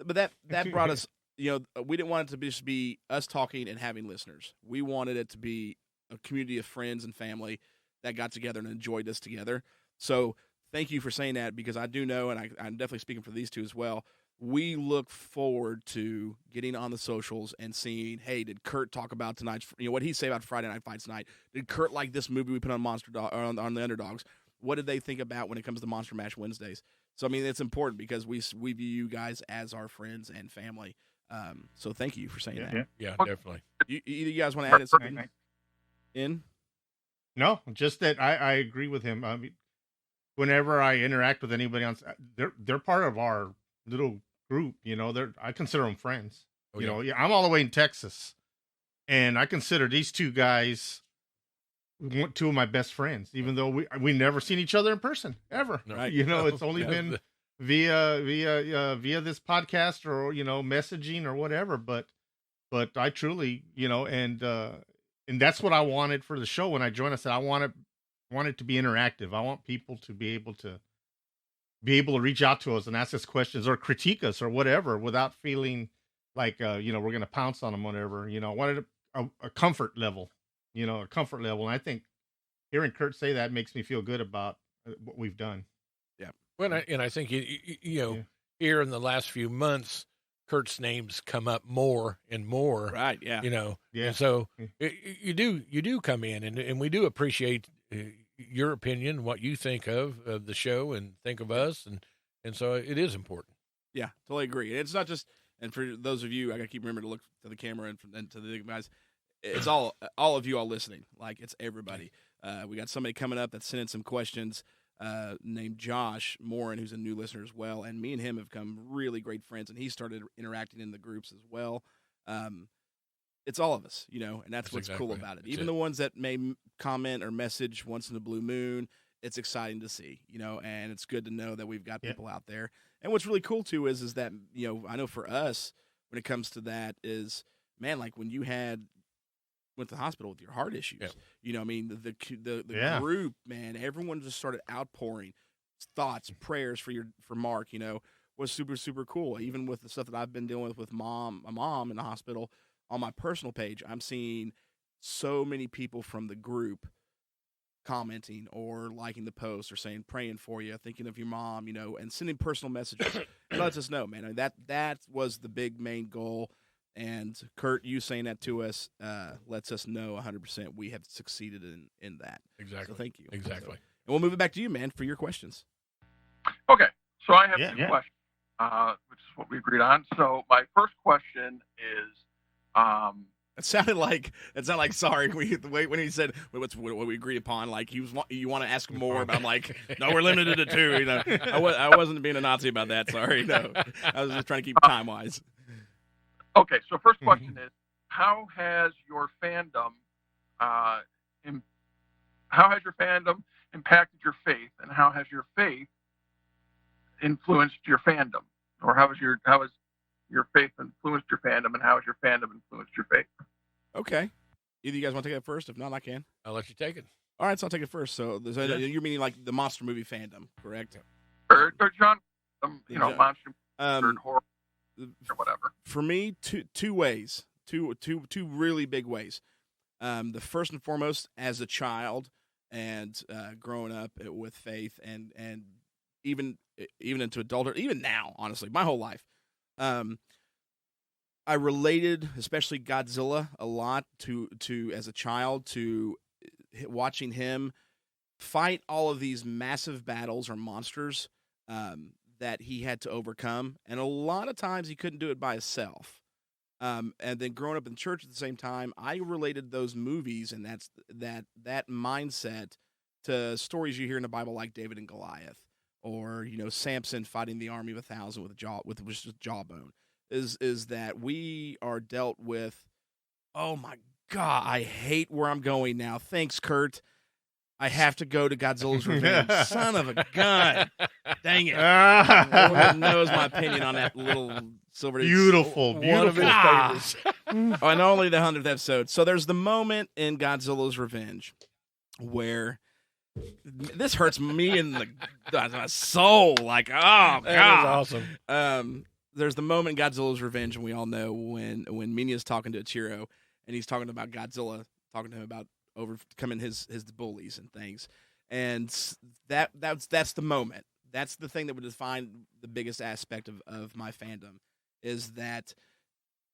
that brought us. We didn't want it to just be us talking and having listeners. We wanted it to be a community of friends and family that got together and enjoyed this together. So thank you for saying that, because I do know, and I'm definitely speaking for these 2 as well, we look forward to getting on the socials and seeing, hey, did Kurt talk about tonight's, what he say about Friday Night Fights tonight? Did Kurt like this movie we put on on the Underdogs? What did they think about when it comes to Monster Mash Wednesdays? So, I mean, it's important because we view you guys as our friends and family. So thank you for saying that. Yeah, definitely. Either you guys want to add something in? No, just that I agree with him. I mean, whenever I interact with anybody else, they're part of our little group. I consider them friends. I'm all the way in Texas, and I consider these 2 guys 2 of my best friends, even though we never seen each other in person ever. Right. It's only been via this podcast or messaging or whatever. But I truly and that's what I wanted for the show when I joined. I said I want it to be interactive. I want people to be able to reach out to us and ask us questions or critique us or whatever without feeling like we're gonna pounce on them, whatever. I wanted a comfort level, a comfort level, and I think hearing Kurt say that makes me feel good about what we've done. Well, and I think here in the last few months, Kurt's name's come up more and more. Right. Yeah. Yeah. And so you do come in, and we do appreciate your opinion, what you think of the show, and think of us, and so it is important. Yeah, totally agree. It's not just, and for those of you, I gotta keep remembering to look to the camera and to the guys. It's all of you all listening. Like, it's everybody. We got somebody coming up that's sending some questions. Named Josh Morin, who's a new listener as well, and me and him have become really great friends, and he started interacting in the groups as well. It's all of us, and that's what's exactly cool about it. Even the ones that may comment or message once in a blue moon, it's exciting to see, and it's good to know that we've got people out there. And what's really cool too is that I know for us, when it comes to that, is, man, like when you went to the hospital with your heart issues. Yeah. The group, man, everyone just started outpouring thoughts, prayers for Mark, was super, super cool. Even with the stuff that I've been dealing with my mom in the hospital, on my personal page, I'm seeing so many people from the group commenting or liking the post or saying, praying for you, thinking of your mom, and sending personal messages. It lets us know, man. I mean, that was the big main goal. And Kurt, you saying that to us lets us know 100% we have succeeded in that. Exactly. So thank you. Exactly. And we'll move it back to you, man, for your questions. Okay, so I have two Yeah. questions, which is what we agreed on. So my first question is, It sounded like sorry when he said what we agreed upon. Like you want to ask more, but I'm like, no, we're limited to two. I wasn't being a Nazi about that. Sorry, no, I was just trying to keep time wise. okay, so first question is, how has your fandom impacted your faith, and how has your faith influenced your fandom, or how has your faith influenced your fandom, and how has your fandom influenced your faith? Okay, either you guys want to take it first? If not, I can. I'll let you take it. All right, so I'll take it first. So you're meaning like the monster movie fandom, correct? Or genre, Yeah. monster or horror or whatever. For me, two ways, two really big ways. The first and foremost, as a child and growing up with faith, and even into adulthood, even now, honestly, my whole life, I related, especially Godzilla, a lot to as a child, to watching him fight all of these massive battles or monsters that he had to overcome, and a lot of times he couldn't do it by himself. And then growing up in church at the same time, I related those movies and that mindset to stories you hear in the Bible, like David and Goliath, or Samson fighting the army of 1,000 with just jawbone. Is that we are dealt with? Oh my God, I hate where I'm going now. Thanks, Kurt. I have to go to Godzilla's Revenge. Son of a gun. Dang it. Everyone knows my opinion on that little silver. Beautiful. One of his favorites. Oh, and only the 100th episode. So there's the moment in Godzilla's Revenge where this hurts me in the soul. Like, oh, God. That is awesome. There's the moment in Godzilla's Revenge, and we all know when Minya's talking to Ichiro, and he's talking about Godzilla, talking to him about overcoming his bullies and things, and that's the moment. That's the thing that would define the biggest aspect of my fandom, is that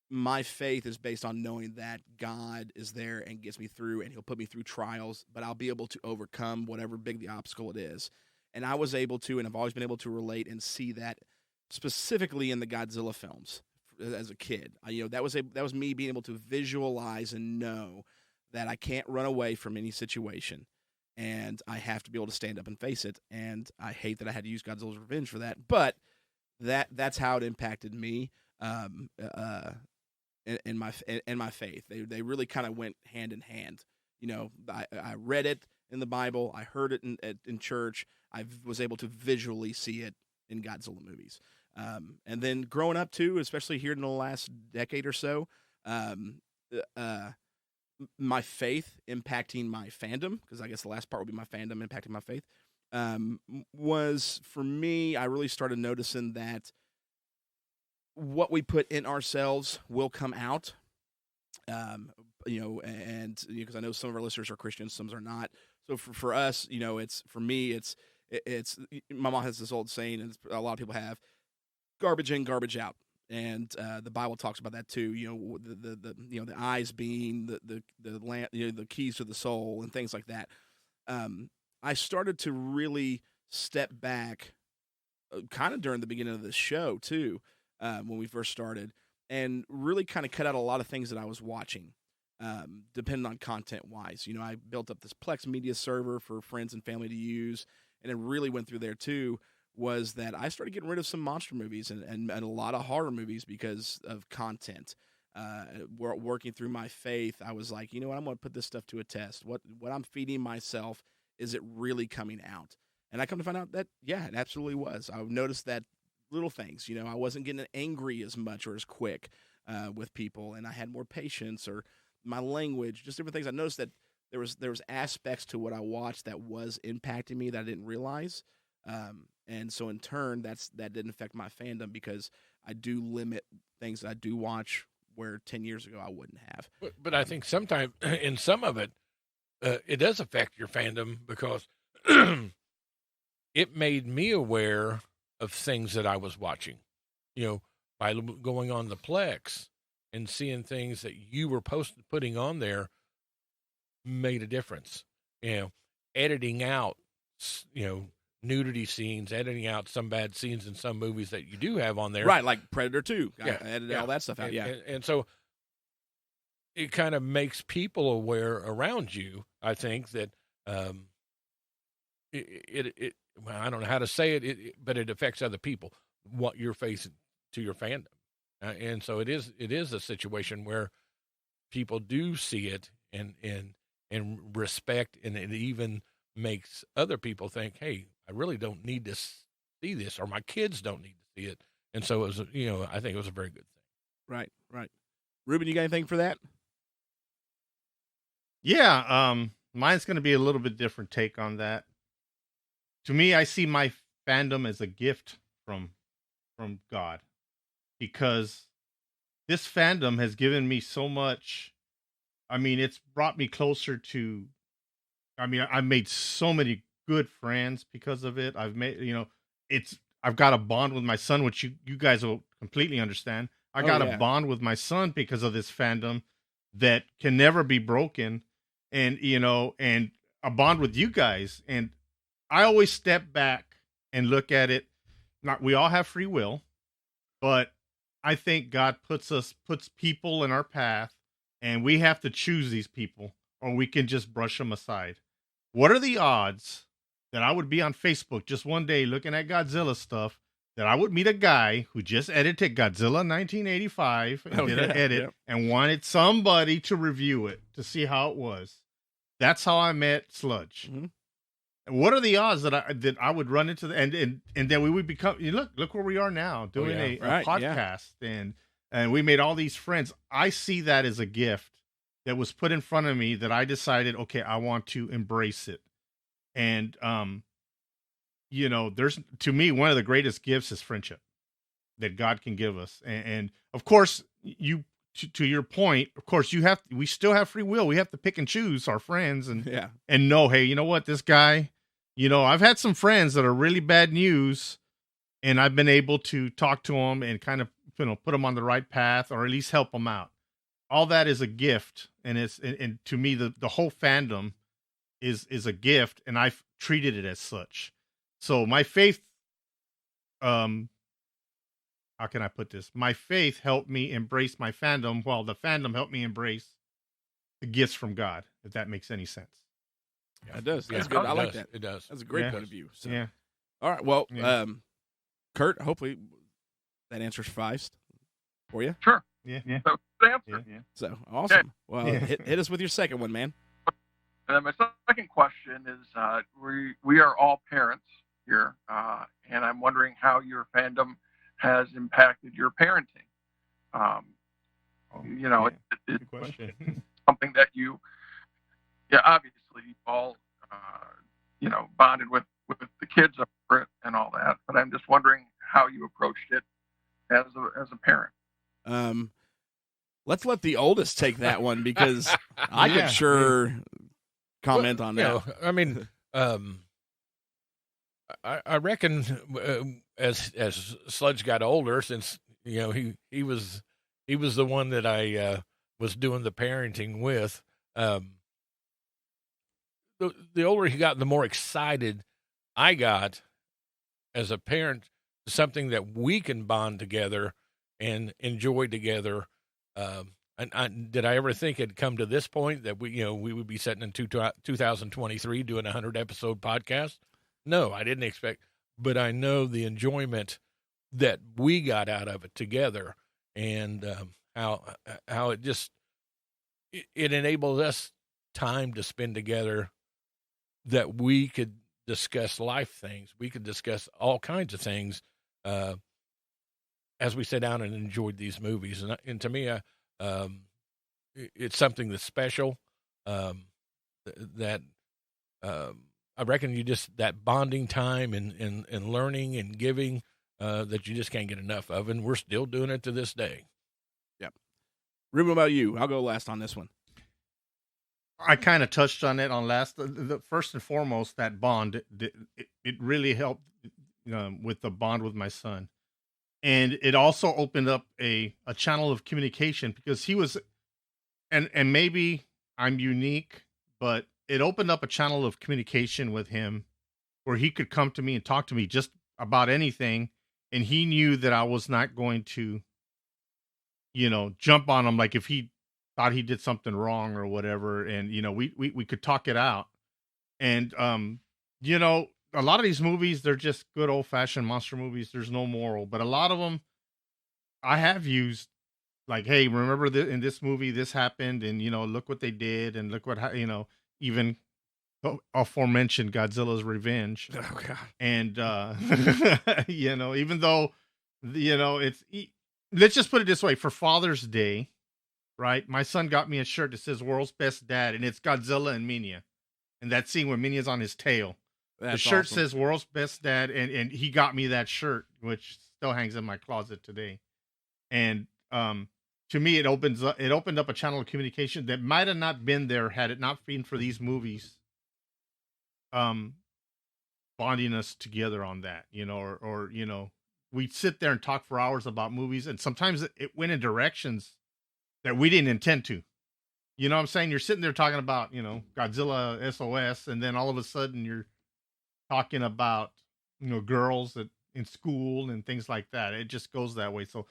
my faith is based on knowing that God is there and gets me through, and He'll put me through trials, but I'll be able to overcome whatever big the obstacle it is. And I was able to, and I've always been able to relate and see that specifically in the Godzilla films as a kid. That was me being able to visualize and know that I can't run away from any situation, and I have to be able to stand up and face it. And I hate that I had to use Godzilla's Revenge for that, but that's how it impacted me in my faith. They really kind of went hand in hand. I read it in the Bible, I heard it in church, I was able to visually see it in Godzilla movies. And then growing up too, especially here in the last decade or so, my faith impacting my fandom, because I guess the last part would be my fandom impacting my faith, was, for me, I really started noticing that what we put in ourselves will come out. You know, and because I know some of our listeners are Christians, some are not. So for us, you know, it's for me, it's my mom has this old saying, and a lot of people have, garbage in, garbage out. And the Bible talks about that too. You know, the you know, the eyes being the lamp, you know, the keys to the soul and things like that. I started to really step back, kind of during the beginning of the show too, when we first started, and really kind of cut out a lot of things that I was watching, depending on content wise. You know, I built up this Plex media server for friends and family to use, and it really went through there too. Was that I started getting rid of some monster movies and a lot of horror movies because of content. Working through my faith, I was like, you know what, I'm going to put this stuff to a test. What I'm feeding myself, is it really coming out? And I come to find out that, yeah, it absolutely was. I've noticed that little things, you know, I wasn't getting angry as much or as quick with people, and I had more patience, or my language, just different things. I noticed that there was aspects to what I watched that was impacting me that I didn't realize. And so in turn, that didn't affect my fandom, because I do limit things that I do watch where 10 years ago I wouldn't have. But I think sometimes in some of it, it does affect your fandom, because it made me aware of things that I was watching, you know, by going on the Plex and seeing things that you were putting on there made a difference. You know, editing out, you know, nudity scenes, editing out some bad scenes in some movies that you do have on there. Right, like Predator 2. Yeah, I edited all that stuff out, And so it kind of makes people aware around you, I think, that well, I don't know how to say it, but it affects other people, what you're facing to your fandom. And so it is a situation where people do see it and respect, and it even makes other people think, hey, I really don't need to see this, or my kids don't need to see it. And so it was, you know, I think it was a very good thing. Right. Ruben, you got anything for that? Yeah, mine's going to be a little bit different take on that. To me, I see my fandom as a gift from God, because this fandom has given me so much. I mean, it's brought me closer to, I mean, I made so many good friends because of it. I've made, you know, I've got a bond with my son, which you guys will completely understand. I got a bond with my son because of this fandom that can never be broken. And, you know, and a bond with you guys. And I always step back and look at it. Not, we all have free will, but I think God puts people in our path, and we have to choose these people, or we can just brush them aside. What are the odds that I would be on Facebook just one day looking at Godzilla stuff, that I would meet a guy who just edited Godzilla 1985 and did an edit and wanted somebody to review it to see how it was? That's how I met Sludge. Mm-hmm. What are the odds that I would run into and then we would become, look where we are now, doing a podcast, and we made all these friends. I see that as a gift that was put in front of me, that I decided, okay, I want to embrace it. And you know, there's, to me, one of the greatest gifts is friendship that God can give us. And of course, to your point, of course, we still have free will. We have to pick and choose our friends and know, hey, you know what, this guy, you know, I've had some friends that are really bad news, and I've been able to talk to them and kind of, you know, put them on the right path, or at least help them out. All that is a gift. And to me, the whole fandom is a gift, and I've treated it as such. So my faith, how can I put this? My faith helped me embrace my fandom, while the fandom helped me embrace the gifts from God, if that makes any sense. Yeah, it does. That's good. I like that. It does. That's a great point of view. So. Yeah. All right. Well, Kurt, hopefully that answer sufficed for you. Sure. Yeah. So, good answer. Yeah. So awesome. Okay. Well, hit us with your second one, man. And then my second question is, we are all parents here, and I'm wondering how your fandom has impacted your parenting. You know, it's something that you, obviously all, you know, bonded with the kids over it and all that. But I'm just wondering how you approached it as a parent. Let's let the oldest take that one because I Yeah. could sure comment on that. I mean, I reckon as Sludge got older, since he was the one that I was doing the parenting with. The older he got, the more excited I got as a parent to something that we can bond together and enjoy together. And did I ever think it'd come to this point that we would be sitting in 2023 doing a 100-episode podcast? No, I didn't expect, but I know the enjoyment that we got out of it together, and how it just it enabled us time to spend together that we could discuss life things. We could discuss all kinds of things as we sat down and enjoyed these movies. And to me, it's something that's special that I reckon you just that bonding time and learning and giving that you just can't get enough of. And we're still doing it to this day. Yep. Ruben, about you? I'll go last on this one. I kind of touched on it on last. The first and foremost, that bond, it really helped with the bond with my son. And it also opened up a channel of communication because he was, and maybe I'm unique, but it opened up a channel of communication with him where he could come to me and talk to me just about anything. And he knew that I was not going to, jump on him. Like if he thought he did something wrong or whatever. And, we could talk it out. And, a lot of these movies, they're just good old fashioned monster movies. There's no moral, but a lot of them I have used like, hey, remember in this movie, this happened and, look what they did. And look what, even aforementioned Godzilla's Revenge. Oh God. And, even though, let's just put it this way, for Father's Day, right? My son got me a shirt that says World's Best Dad, and it's Godzilla and Minya. And that scene where Minya's on his tail. That's the shirt awesome. says World's Best Dad, and he got me that shirt, which still hangs in my closet today. And to me, it opened up a channel of communication that might have not been there had it not been for these movies bonding us together on that, or we'd sit there and talk for hours about movies, and sometimes it went in directions that we didn't intend to. You know what I'm saying? You're sitting there talking about, Godzilla SOS, and then all of a sudden you're talking about, girls in school and things like that. It just goes that way. So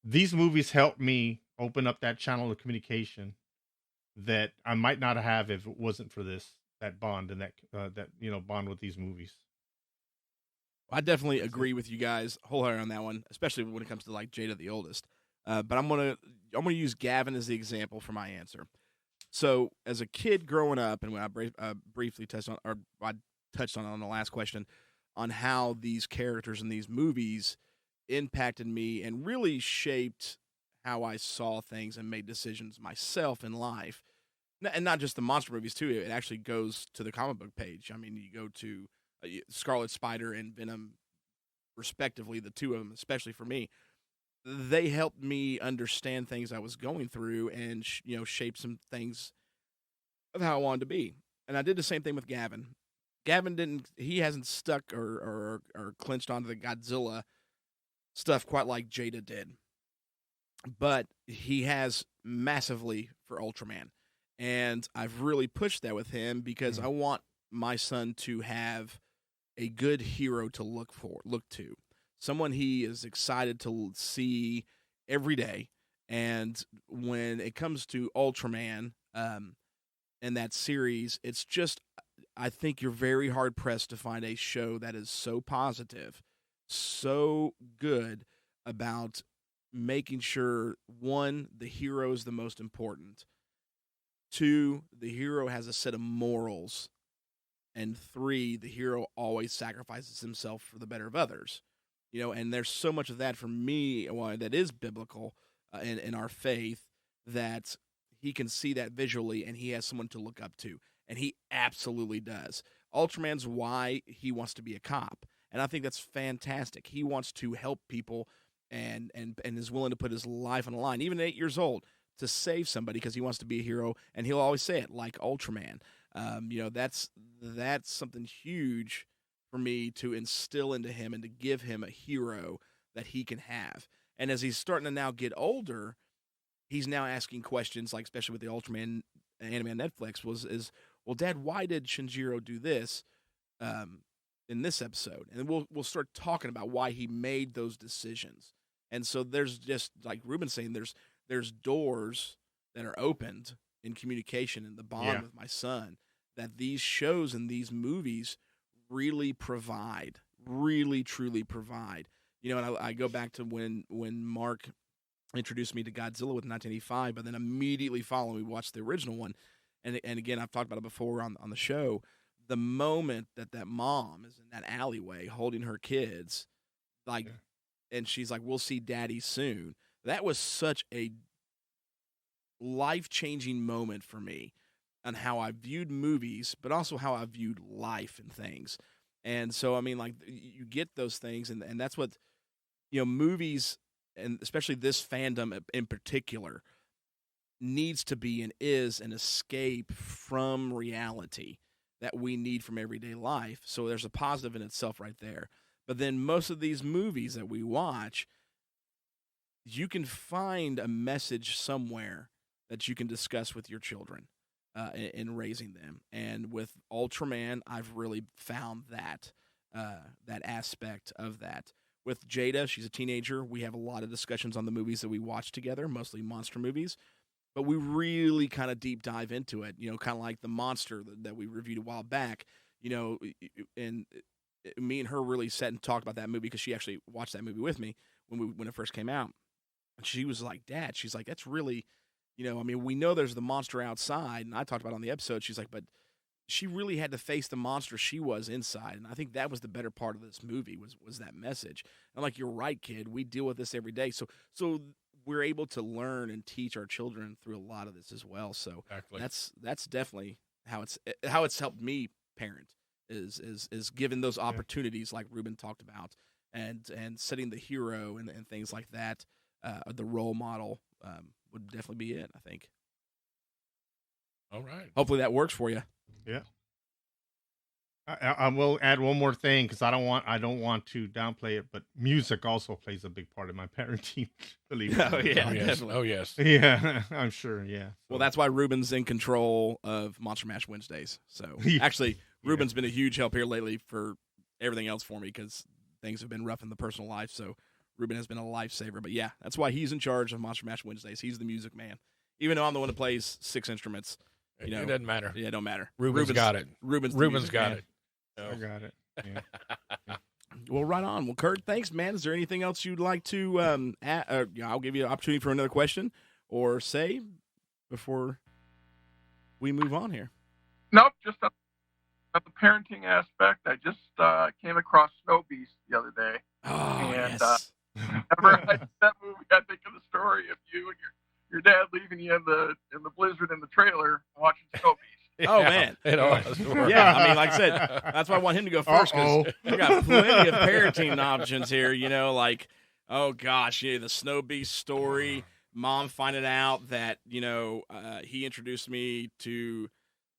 these movies helped me open up that channel of communication that I might not have if it wasn't for that bond and that bond with these movies. I definitely agree with you guys wholeheartedly on that one, especially when it comes to like Jada the oldest. But I'm gonna use Gavin as the example for my answer. So as a kid growing up, and when I briefly touched on, or I touched on the last question, on how these characters in these movies impacted me and really shaped how I saw things and made decisions myself in life. And not just the monster movies, too. It actually goes to the comic book page. I mean, you go to Scarlet Spider and Venom, respectively, the two of them, especially for me. They helped me understand things I was going through and, shape some things of how I wanted to be. And I did the same thing with Gavin. Gavin hasn't stuck or clinched onto the Godzilla stuff quite like Jada did. But he has massively for Ultraman. And I've really pushed that with him because I want my son to have a good hero to look to. Someone he is excited to see every day. And when it comes to Ultraman and that series, it's just, I think you're very hard-pressed to find a show that is so positive, so good about making sure, one, the hero is the most important. Two, the hero has a set of morals. And three, the hero always sacrifices himself for the better of others. And there's so much of that for me that is biblical in our faith that he can see that visually and he has someone to look up to. And he absolutely does. Ultraman's why he wants to be a cop. And I think that's fantastic. He wants to help people and is willing to put his life on the line, even at 8 years old, to save somebody because he wants to be a hero. And he'll always say it, like Ultraman. That's something huge for me to instill into him and to give him a hero that he can have. And as he's starting to now get older, he's now asking questions, like especially with the Ultraman anime on Netflix, well, Dad, why did Shinjiro do this in this episode? And we'll start talking about why he made those decisions. And so there's just, like Ruben's saying, there's doors that are opened in communication and the bond with my son that these shows and these movies really provide, really truly provide. And I go back to when Mark introduced me to Godzilla with 1985, but then immediately following, we watched the original one. And again, I've talked about it before on the show. The moment that mom is in that alleyway holding her kids, and she's like, "We'll see Daddy soon." That was such a life-changing moment for me on how I viewed movies, but also how I viewed life and things. And so, I mean, like, you get those things, and that's what, movies, and especially this fandom in particular, needs to be and is an escape from reality that we need from everyday life. So there's a positive in itself right there. But then most of these movies that we watch, you can find a message somewhere that you can discuss with your children in raising them. And with Ultraman, I've really found that aspect of that. With Jada, she's a teenager. We have a lot of discussions on the movies that we watch together, mostly monster movies. But we really kind of deep dive into it, kind of like the Monster that we reviewed a while back, and me and her really sat and talked about that movie because she actually watched that movie with me when it first came out. And she was like, "Dad," she's like, "that's really, we know there's the monster outside." And I talked about it on the episode. She's like, "But she really had to face the monster she was inside." And I think that was the better part of this movie was that message. And I'm like, "You're right, kid. We deal with this every day." So we're able to learn and teach our children through a lot of this as well. So Exactly. that's definitely how it's helped me parent is given those opportunities like Ruben talked about and setting the hero and things like that. The role model would definitely be it, I think. All right. Hopefully that works for you. Yeah. I will add one more thing because I don't want to downplay it, but music also plays a big part of my parenting. Believe it. Oh, yeah. Oh, yes. Definitely. Oh, yes. Yeah, I'm sure. Yeah. Well, that's why Ruben's in control of Monster Mash Wednesdays. So actually, Ruben's been a huge help here lately for everything else for me because things have been rough in the personal life. So Ruben has been a lifesaver. But yeah, that's why he's in charge of Monster Mash Wednesdays. He's the music man. Even though I'm the one that plays 6 instruments. It doesn't matter. Yeah, it don't matter. Ruben's got it. Ruben's got man. it. I got it. Yeah. Well, right on. Well, Kurt, thanks, man. Is there anything else you'd like to add? I'll give you an opportunity for another question or say before we move on here. Nope, just on the parenting aspect. I just came across Snow Beast the other day. Oh, And, yes. Whenever I see that movie, I think of the story of you and your dad leaving you in the blizzard in the trailer watching Snow Beast. Oh, man. It always works. Yeah, I mean, like I said, that's why I want him to go first because we got plenty of parenting options here. Like, oh gosh, the Snow Beast story. Mom finding out that he introduced me to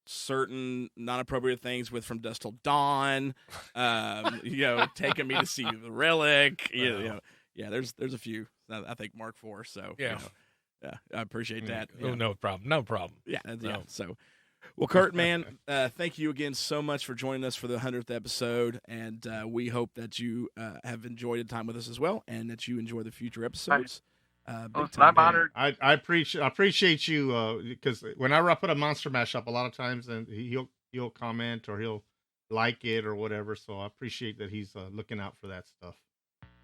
certain non-appropriate things from Dusk Till Dawn. Taking me to see the Relic. Yeah, there's a few that I think Mark for. So yeah, I appreciate that. Oh, no problem. Yeah, yeah. So. Well, Kurt, man, thank you again so much for joining us for the 100th episode, and we hope that you have enjoyed the time with us as well, and that you enjoy the future episodes. Listen, I'm honored. I appreciate you because whenever I put a Monster Mash up, a lot of times and he'll comment or he'll like it or whatever. So I appreciate that he's looking out for that stuff.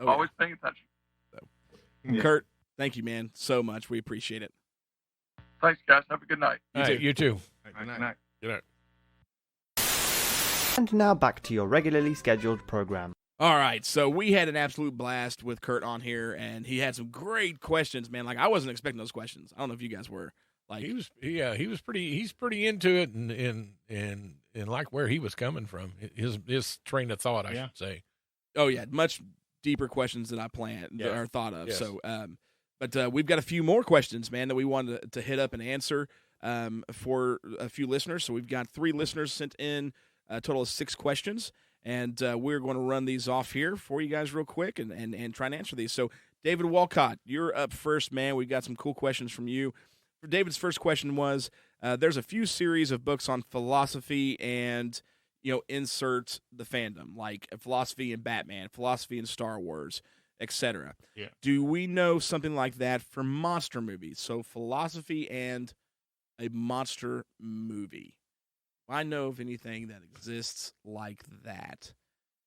Oh, Always paying attention. So, Kurt, thank you, man, so much. We appreciate it. Thanks, guys. Have a good night. You too. Good night. Good night. And now back to your regularly scheduled program. All right, so we had an absolute blast with Kurt on here, and he had some great questions, man. Like I wasn't expecting those questions. I don't know if you guys were. Like He's pretty into it and like where he was coming from. His train of thought, I should say. Oh yeah, much deeper questions that I planned or thought of. Yes. So, but we've got a few more questions, man, that we wanted to hit up and answer for a few listeners. So we've got 3 listeners sent in a total of 6 questions, and we're going to run these off here for you guys real quick and try and answer these. So, David Walcott, you're up first, man. We've got some cool questions from you. For David's first question was, there's a few series of books on philosophy and, insert the fandom, like philosophy in Batman, philosophy in Star Wars, etc. Yeah. Do we know something like that for monster movies? So philosophy and a monster movie. I know of anything that exists like that.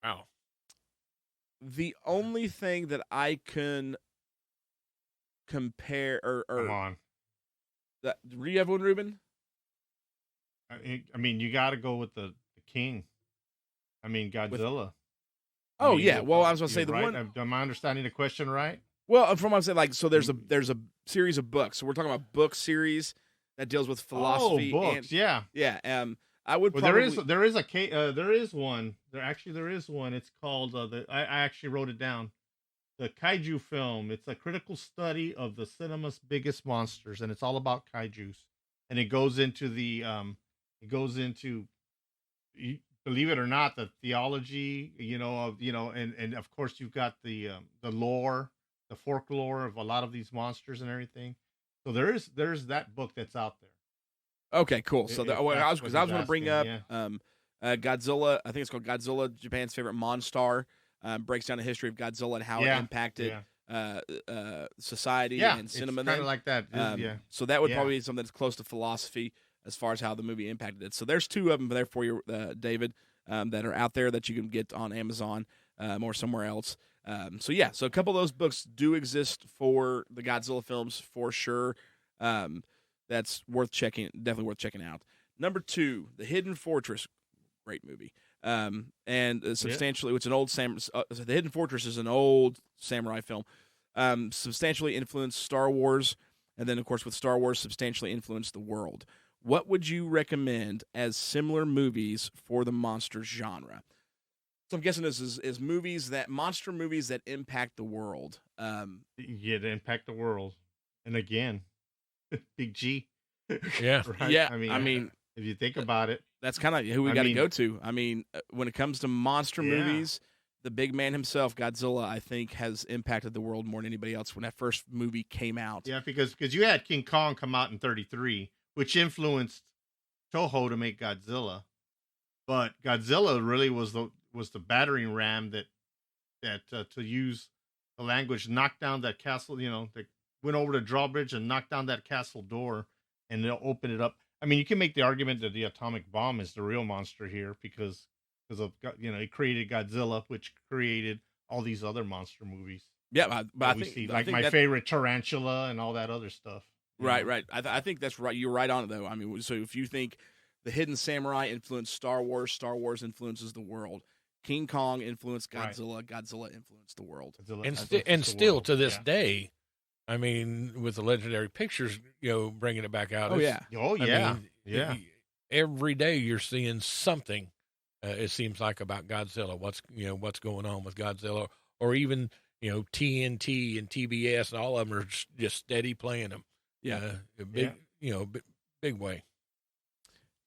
Wow. The only thing that I can compare Come on. Do you have one, Ruben? I mean, you got to go with the king. I mean, Godzilla. Oh, I mean, yeah. Well, I was going to say you're the right. one. Am I understanding the question right? Well, from what I'm saying, like, so there's a series of books. So we're talking about book series that deals with philosophy. Oh, books. And, yeah. I would Well, probably. there is one. There is one. It's called I actually wrote it down. The kaiju film. It's a critical study of the cinema's biggest monsters, and it's all about kaijus. And it goes into believe it or not, the theology, and of course you've got the lore, the folklore of a lot of these monsters and everything. So there's that book that's out there. Okay, cool. So I was going to bring up yeah. Godzilla. I think it's called Godzilla, Japan's favorite Monstar. Breaks down the history of Godzilla and how it impacted society and cinema. It's kind of like that. So that would probably be something that's close to philosophy as far as how the movie impacted it. So there's 2 of them there for you, David, that are out there that you can get on Amazon or somewhere else. So a couple of those books do exist for the Godzilla films for sure. That's definitely worth checking out. Number 2, The Hidden Fortress, great movie. And substantially, it's an old The Hidden Fortress is an old samurai film. Substantially influenced Star Wars, and then of course with Star Wars, substantially influenced the world. What would you recommend as similar movies for the monster genre? So I'm guessing this is monster movies that impact the world. To impact the world, and again, Big G. Yeah, right? Yeah. I mean, if you think about it, that's kind of who we got to go to. I mean, when it comes to monster movies, the big man himself, Godzilla, I think, has impacted the world more than anybody else when that first movie came out. Yeah, because you had King Kong come out in 1933, which influenced Toho to make Godzilla. But Godzilla really was the battering ram that to use the language, knocked down that castle. That went over the drawbridge and knocked down that castle door, and they'll open it up. I mean, you can make the argument that the atomic bomb is the real monster here because of it created Godzilla, which created all these other monster movies. Yeah, but I think see, I like think my that, favorite Tarantula and all that other stuff. Right. I think that's right. You're right on it, though. I mean, so if you think the Hidden Samurai influenced Star Wars influences the world. King Kong influenced Godzilla. Right. Godzilla influenced the world. And still to this day, I mean, with the Legendary Pictures, bringing it back out. Oh yeah. I mean, every day you're seeing something. It seems like about Godzilla. What's going on with Godzilla, or even TNT and TBS, and all of them are just steady playing them. Yeah, big way.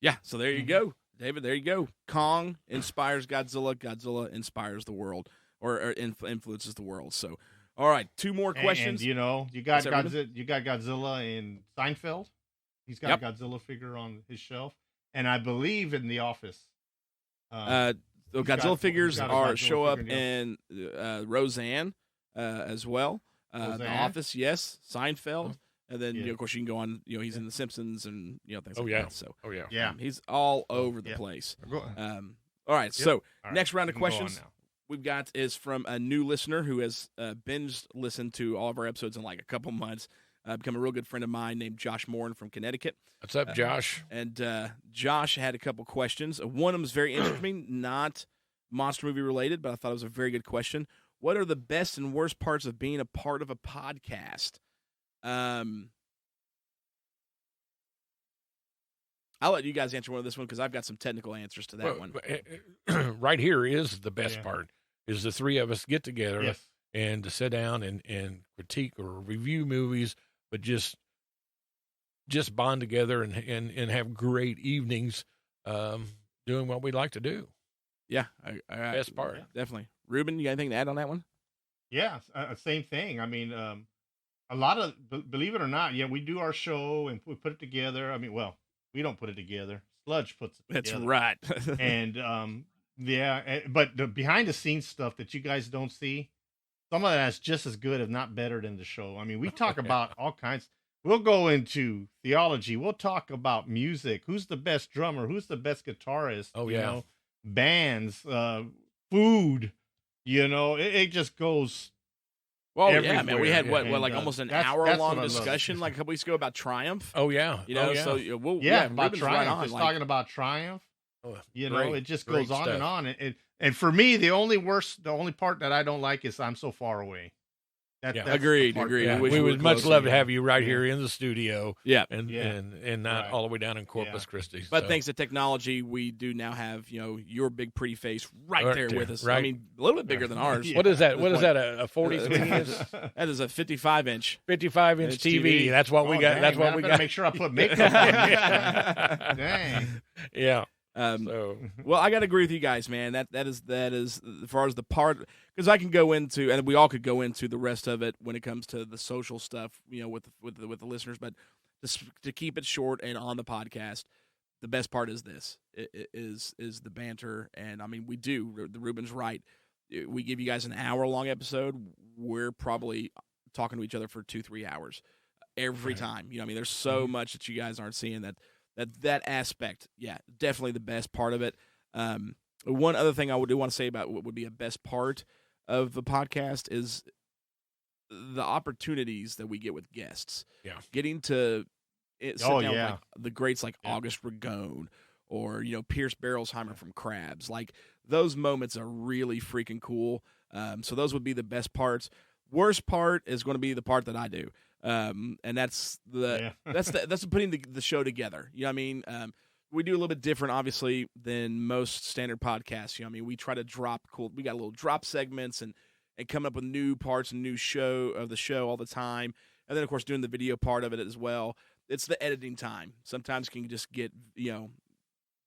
Yeah. So there you go, David. There you go. Kong inspires Godzilla. Godzilla inspires the world, or influences the world. So. All right, 2 more questions. And, you got Godzilla in Seinfeld. He's got a Godzilla figure on his shelf, and I believe in The Office. The Godzilla figures show up in Roseanne as well. The Office, yes. Seinfeld, and then of course you can go on. He's in The Simpsons and things like that. So he's all over the place. All right, so next round of questions we've got is from a new listener who has binge listened to all of our episodes in like a couple months. Become a real good friend of mine named Josh Morin from Connecticut. What's up, Josh? And Josh had a couple questions. One of them is very interesting, not monster movie related, but I thought it was a very good question. What are the best and worst parts of being a part of a podcast? I'll let you guys answer this one because I've got some technical answers to that one. Right here is the best part. is the three of us get together Yes. and to sit down and critique or review movies, but just bond together and have great evenings doing what we like to do. Yeah, Best part. definitely. Ruben, you got anything to add on that one? Yeah, same thing. I mean, a lot of, believe it or not, yeah, we do our show and we put it together. I mean, well, we don't put it together. Sludge puts it That's together. right. And but the behind the scenes stuff that you guys don't see, some of that's just as good, if not better, than the show. I mean, we talk about all kinds. We'll go into theology. We'll talk about music. Who's the best drummer? Who's the best guitarist? Oh, you yeah. know, bands, food. You know, it just goes. Well, yeah, man. We had everywhere. like And, almost an that's hour-long what I love. discussion like a couple weeks ago about Triumph. Oh yeah, You know, oh, yeah. so About Ruben's Triumph. right on. Just Like, talking about Triumph. Oh, You great, know, it just great goes on stuff. and on. And for me, the only part that I don't like is I'm so far away. Yeah. That's the Agreed, part agreed. that- Yeah, wish we we would were much closer, love to yeah. have you right here in the studio, yeah. and Yeah. and not Right. all the way down in Corpus Yeah. Christi. But so. thanks to technology, we do now have, your big pretty face right Right there there, with us. I right. mean, a little bit bigger than ours. Yeah. What is that? What is Like- that? A 43 inch, That is a 55-inch. 55-inch It's TV. TV. That's what we Oh, got. dang, That's man, what I we better got. Make sure I put makeup on next time. Dang. Yeah. So, well, I got to agree with you guys, man. That is as far as the part, because I can go into, and we all could go into the rest of it when it comes to the social stuff, with the listeners. But to keep it short and on the podcast, the best part is this: is the banter, and I mean, we do. The Ruben's right. We give you guys an hour-long episode. We're probably talking to each other for 2-3 hours every time. I mean, there's so much that you guys aren't seeing that aspect, yeah, definitely the best part of it. One other thing I do want to say about what would be a best part of the podcast is the opportunities that we get with guests. Yeah. Getting to sit Oh, down yeah. with the greats like Yeah. August Ragone or, Pierce Barrelsheimer from Crabs. Like, those moments are really freaking cool. So those would be the best parts. Worst part is going to be the part that I do. And that's that's putting the show together. You know what I mean? We do a little bit different, obviously, than most standard podcasts. You know what I mean? We try to we got little drop segments and coming up with new parts and new of the show all the time. And then, of course, doing the video part of it as well. It's the editing time. Sometimes can just get,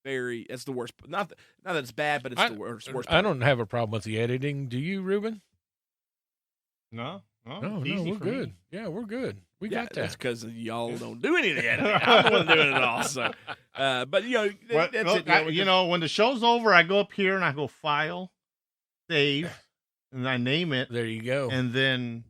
that's the worst. Not that it's bad, but it's the worst part. I don't have a problem with the editing. Do you, Ruben? No, No, it's easy we're for good. me. Yeah, we're good. We got That's that. because y'all don't do any of the editing. I'm the one doing it all. So, but Well, that's look, it. when the show's over, I go up here and I go file, save, and I name it, There you go. and then,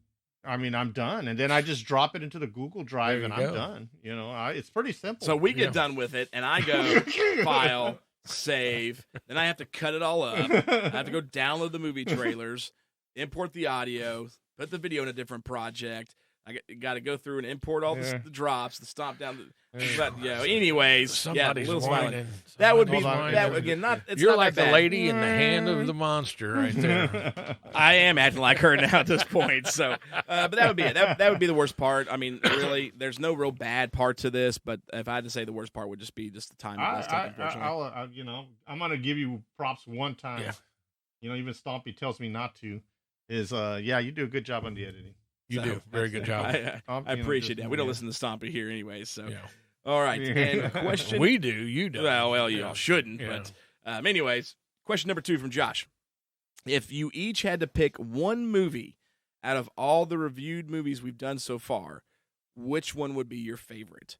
I mean, I'm done. And then I just drop it into the Google Drive, There and you I'm go. done. It's pretty simple. So we get Yeah. done with it, and I go file, save. Then I have to cut it all up. I have to go download the movie trailers, import the audio, put the video in a different project. I got to go through and import all Yeah. the drops, the Stompdown. But anyways, Somebody's little smiling. whining. That would be Hold on. that again. Not it's You're not like that the bad. lady in the hand of the monster right there. I am acting like her now at this point. So, but that would be it. That would be the worst part. I mean, really, there's no real bad part to this. But if I had to say, the worst part would just be just the time. it does take, unfortunately. I'm gonna give you props one time. Yeah. Even Stompy tells me not to. You do a good job on the editing. You So, do. Very good job. I appreciate that. We don't listen to Stompy here anyway. So, Yeah. all right. And question. We do. You don't. Well, you all shouldn't. Yeah. But, anyways, question number 2 from Josh. If you each had to pick one movie out of all the reviewed movies we've done so far, which one would be your favorite?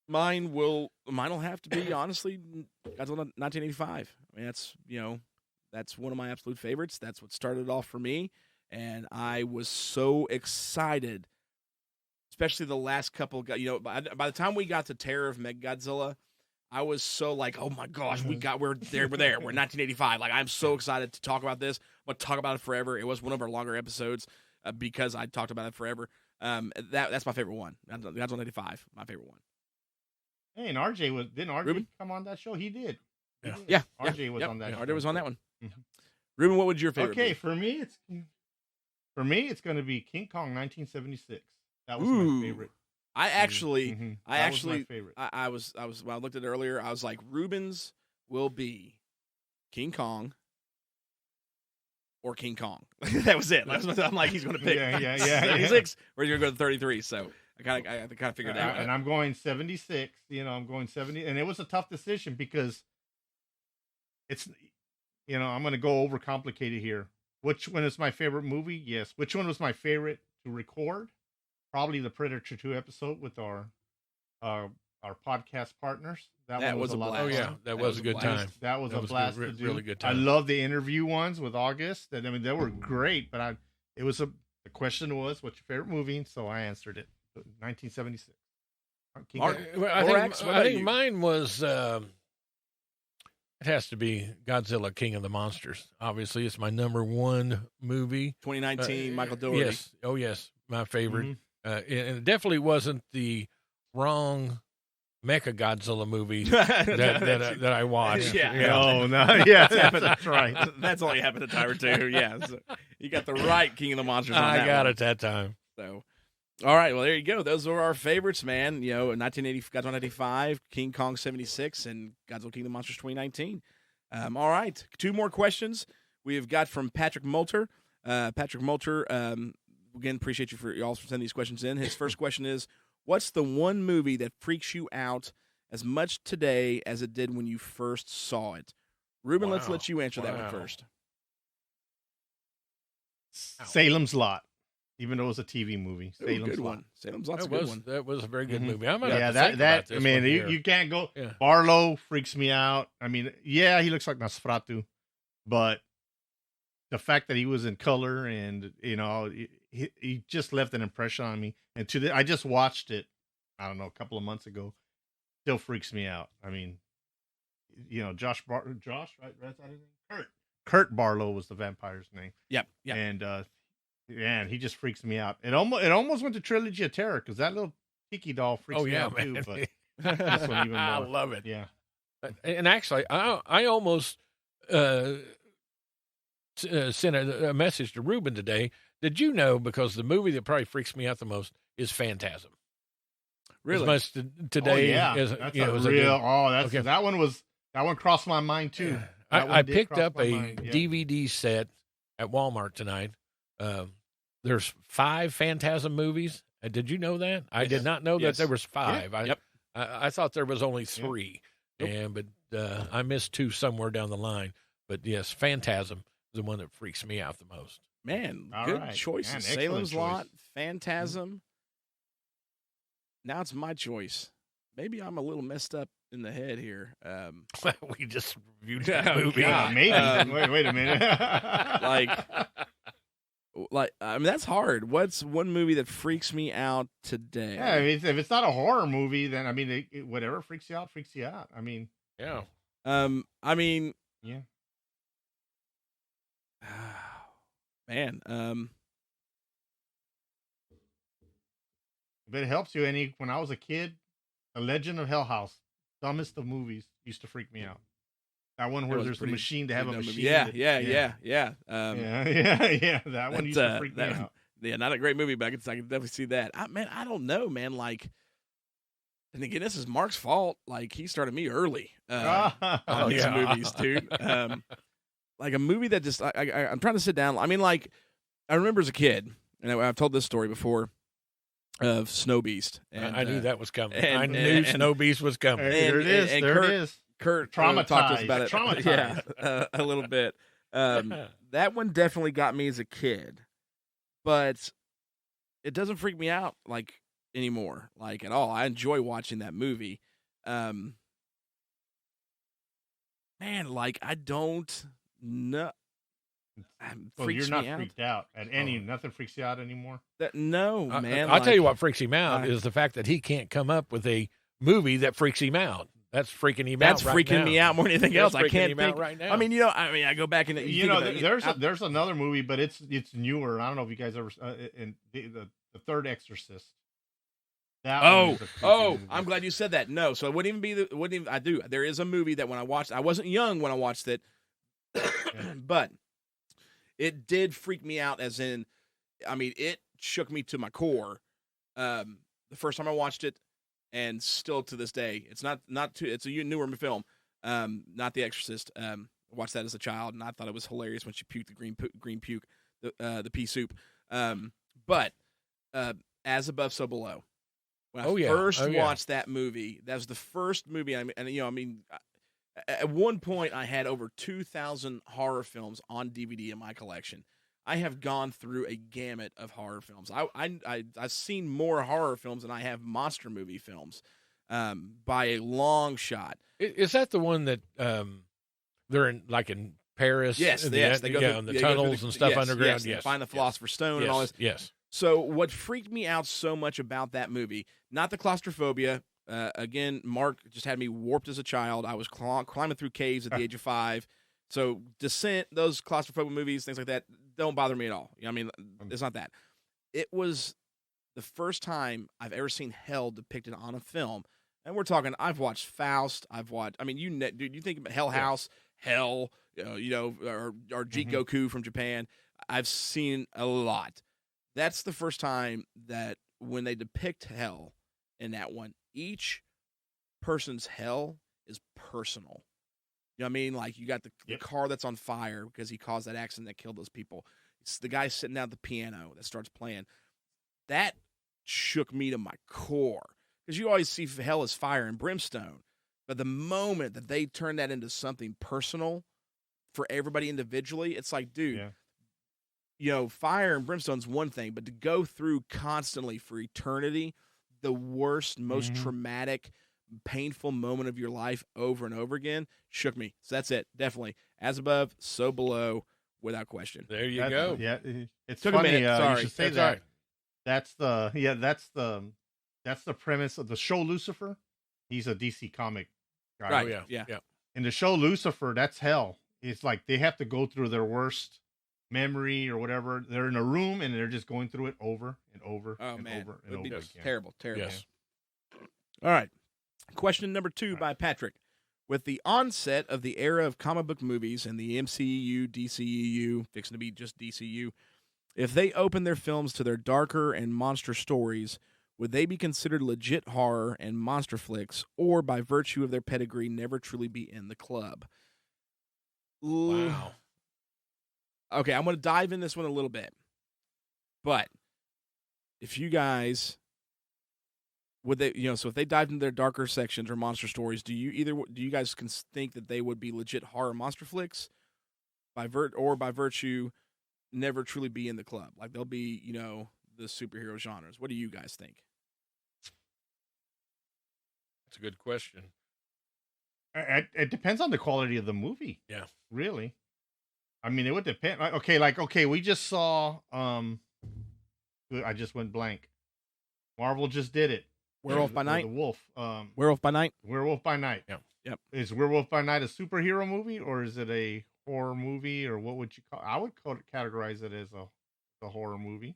Mine will have to be, honestly, Godzilla 1985. I mean, that's one of my absolute favorites. That's what started it off for me. And I was so excited, especially the last couple. By the time we got to Terror of Mechagodzilla, I was so like, oh my gosh, we're there. We're 1985. Like, I'm so excited to talk about this. I'm gonna talk about it forever. It was one of our longer episodes because I talked about it forever. That's my favorite one. Godzilla 95, my favorite one. Hey, and RJ didn't RJ Ruben? come on that show? He did. Yeah. Yeah, RJ was yep. on that. RJ show. was on that one. Mhm. Ruben, what would your favorite Okay, be? for me, it's going to be King Kong 1976. That was Ooh. my favorite. I actually, Mhm. I That actually, was my favorite. I was when I looked at it earlier, I was like, Ruben's will be King Kong, or King Kong. That was it. I'm like, he's going to pick 76 or you're going to go to 33. So I kind of figured it out. And I'm going 76. I'm going 70, and it was a tough decision because it's, I'm going to go overcomplicated here. Which one is my favorite movie? Yes. Which one was my favorite to record? Probably the Predator 2 episode with our podcast partners. That one was a blast. Oh yeah, that was a good time. That was a blast to do. Really good time. I love the interview ones with August. They were great. But the question was, what's your favorite movie? So I answered it. 1976. I think mine was. It has to be Godzilla, King of the Monsters. Obviously, it's my number one movie. 2019, Michael Dougherty. Yes. Oh yes, my favorite. And it definitely wasn't the wrong Mecha Godzilla movie that I watched. No, yeah, that's right. That's only happened a time or two. Yeah, so you got the right King of the Monsters. I got it that time. So, all right, well there you go. Those were our favorites, man. 1980, Godzilla 95, King Kong 76, and Godzilla King of the Monsters 2019. All right, 2 more questions we have got from Patrick Moulter. Patrick Moulter, again, appreciate you for y'all for sending these questions in. His first question is, what's the one movie that freaks you out as much today as it did when you first saw it? Ruben, let's let you answer that one first. Salem's Lot, even though it was a TV movie. Salem's Lot. One. Salem's Lot's a good one. That was a very good movie. You can't go. Yeah. Barlow freaks me out. I mean, yeah, he looks like Nosferatu, but the fact that he was in color and he just left an impression on me. And I just watched it, I don't know, a couple of months ago. Still freaks me out. I mean, Josh, right? That's his name? Kurt Barlow was the vampire's name. Yep. And he just freaks me out. It almost went to Trilogy of Terror because that little tiki doll freaks me out too. But this one even more. I love it. Yeah. And actually, I almost sent a message to Ruben today. Did you know, because the movie that probably freaks me out the most is Phantasm. Really? As much today as that's that one crossed my mind too. I picked up a DVD set at Walmart tonight. There's 5 Phantasm movies. Did you know that? I did not know that there was 5. Yeah. I thought there was only 3. But I missed 2 somewhere down the line. But yes, Phantasm is the one that freaks me out the most. Man, good choices. Man, Salem's Lot, Phantasm. Now it's my choice. Maybe I'm a little messed up in the head here. We just reviewed that movie. Yeah, maybe. Wait a minute. I mean, that's hard. What's one movie that freaks me out today? Yeah, I mean, if it's not a horror movie, then I mean, whatever freaks you out, freaks you out. I mean, yeah. I mean, yeah. Man, if it helps you any, when I was a kid, The Legend of Hell House, dumbest of movies, used to freak me out. That one where there's a machine to have a machine. Yeah. That one used to freak me out. Yeah, not a great movie, but I can definitely see that. I don't know, man. Like, and again, this is Mark's fault. Like, he started me early on these movies, dude. Like a movie that just I'm trying to sit down. I mean, like, I remember as a kid, and I've told this story before, of Snow Beast. And, I knew that was coming. I knew Snow Beast was coming. There it is. Kurt traumatized. Talked to us about it. Traumatized. A little bit. That one definitely got me as a kid, but it doesn't freak me out like anymore, like at all. I enjoy watching that movie. Man, like I don't know. Well, you're not freaked out at any. Nothing freaks you out anymore. No, man. I'll tell you what freaks him out is the fact that he can't come up with a movie that freaks him out. That's freaking him out. That's freaking me out more than anything else. I can't think right now. I mean, I go back and there's another movie, but it's newer. I don't know if you guys ever in the Third Exorcist. I'm glad you said that. No, so it wouldn't even be I do. There is a movie that when I watched, I wasn't young when I watched it, but it did freak me out. As in, I mean, it shook me to my core. The first time I watched it. And still to this day, it's not it's a newer film, not The Exorcist. I watched that as a child, and I thought it was hilarious when she puked the green puke, the pea soup. But As Above, So Below. When I first watched that movie, that was the first movie. At one point, I had over 2,000 horror films on DVD in my collection. I have gone through a gamut of horror films. I've seen more horror films than I have monster movie films, by a long shot. Is that the one that they're in Paris? Yes, they go in the tunnels and stuff underground. Yes, find the Philosopher's Stone and all this. Yes. So what freaked me out so much about that movie, not the claustrophobia. Again, Mark just had me warped as a child. I was climbing through caves at the age of 5. So Descent, those claustrophobic movies, things like that, don't bother me at all. I mean, it's not that. It was the first time I've ever seen hell depicted on a film. And we're talking, I've watched Faust. Dude, you think about Hell House, Hell, or Jikoku from Japan. I've seen a lot. That's the first time that when they depict hell in that one, each person's hell is personal. You know what I mean? Like, you got the car that's on fire because he caused that accident that killed those people. It's the guy sitting down at the piano that starts playing. That shook me to my core. Because you always see hell as fire and brimstone. But the moment that they turn that into something personal for everybody individually, it's like, dude, fire and brimstone's one thing, but to go through constantly for eternity, the worst, most traumatic, painful moment of your life over and over again, shook me. So that's it. Definitely. As Above, So Below, without question. There you go. Yeah, it's Took funny. a minute. Sorry. You should say that. That's the premise of the show Lucifer. He's a DC comic guy. Right. Yeah. In the show Lucifer, that's hell. It's like they have to go through their worst memory or whatever. They're in a room and they're just going through it over and over and over and over again. Terrible. Yes. All right. Question number 2 by Patrick. With the onset of the era of comic book movies and the MCU, DCEU, fixing to be just DCU, if they open their films to their darker and monster stories, would they be considered legit horror and monster flicks, or by virtue of their pedigree, never truly be in the club? Wow. Okay, I'm going to dive in this one a little bit. But if you guys would they, so if they dived into their darker sections or monster stories, do you guys think that they would be legit horror monster flicks by virtue never truly be in the club? Like they'll be, the superhero genres. What do you guys think? That's a good question. It depends on the quality of the movie. Yeah. Really. I mean, it would depend. Okay, we just saw I just went blank. Marvel just did it. Werewolf by Night. The Wolf. Werewolf by Night. Werewolf by Night. Yeah. Yep. Is Werewolf by Night a superhero movie or is it a horror movie, or what would you call? I would categorize it as a horror movie.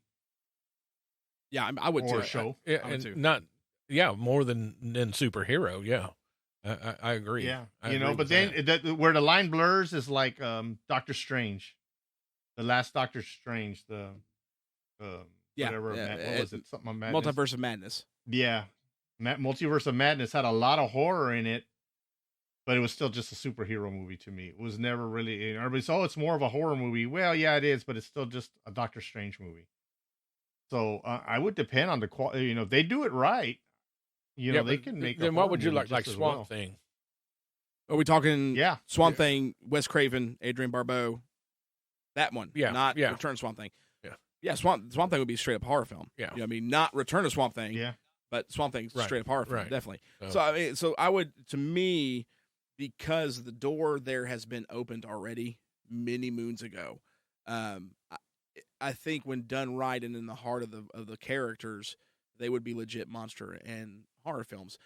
Yeah, I would horror too. show. More than superhero. Yeah, I agree. Yeah, I agree but then where the line blurs is like Doctor Strange, the last Doctor Strange, whatever. What was it? Something on Madness. Multiverse of Madness. Yeah, Multiverse of Madness had a lot of horror in it, but it was still just a superhero movie to me. It was never really. Everybody's, it's more of a horror movie. Well, yeah, it is, but it's still just a Doctor Strange movie. So I would depend on the quality. If they do it right, they can make. Then what would you like Swamp Thing? Are we talking? Yeah, Swamp Thing, Wes Craven, Adrian Barbeau, that one. Yeah, not Return to Swamp Thing. Yeah. Swamp Thing would be a straight up horror film. Yeah, not Return to Swamp Thing. Yeah, but Swamp Thing's straight up horror film, definitely. So. So I would, to me, because the door there has been opened already many moons ago. I think when done right and in the heart of the characters, they would be legit monster and horror films.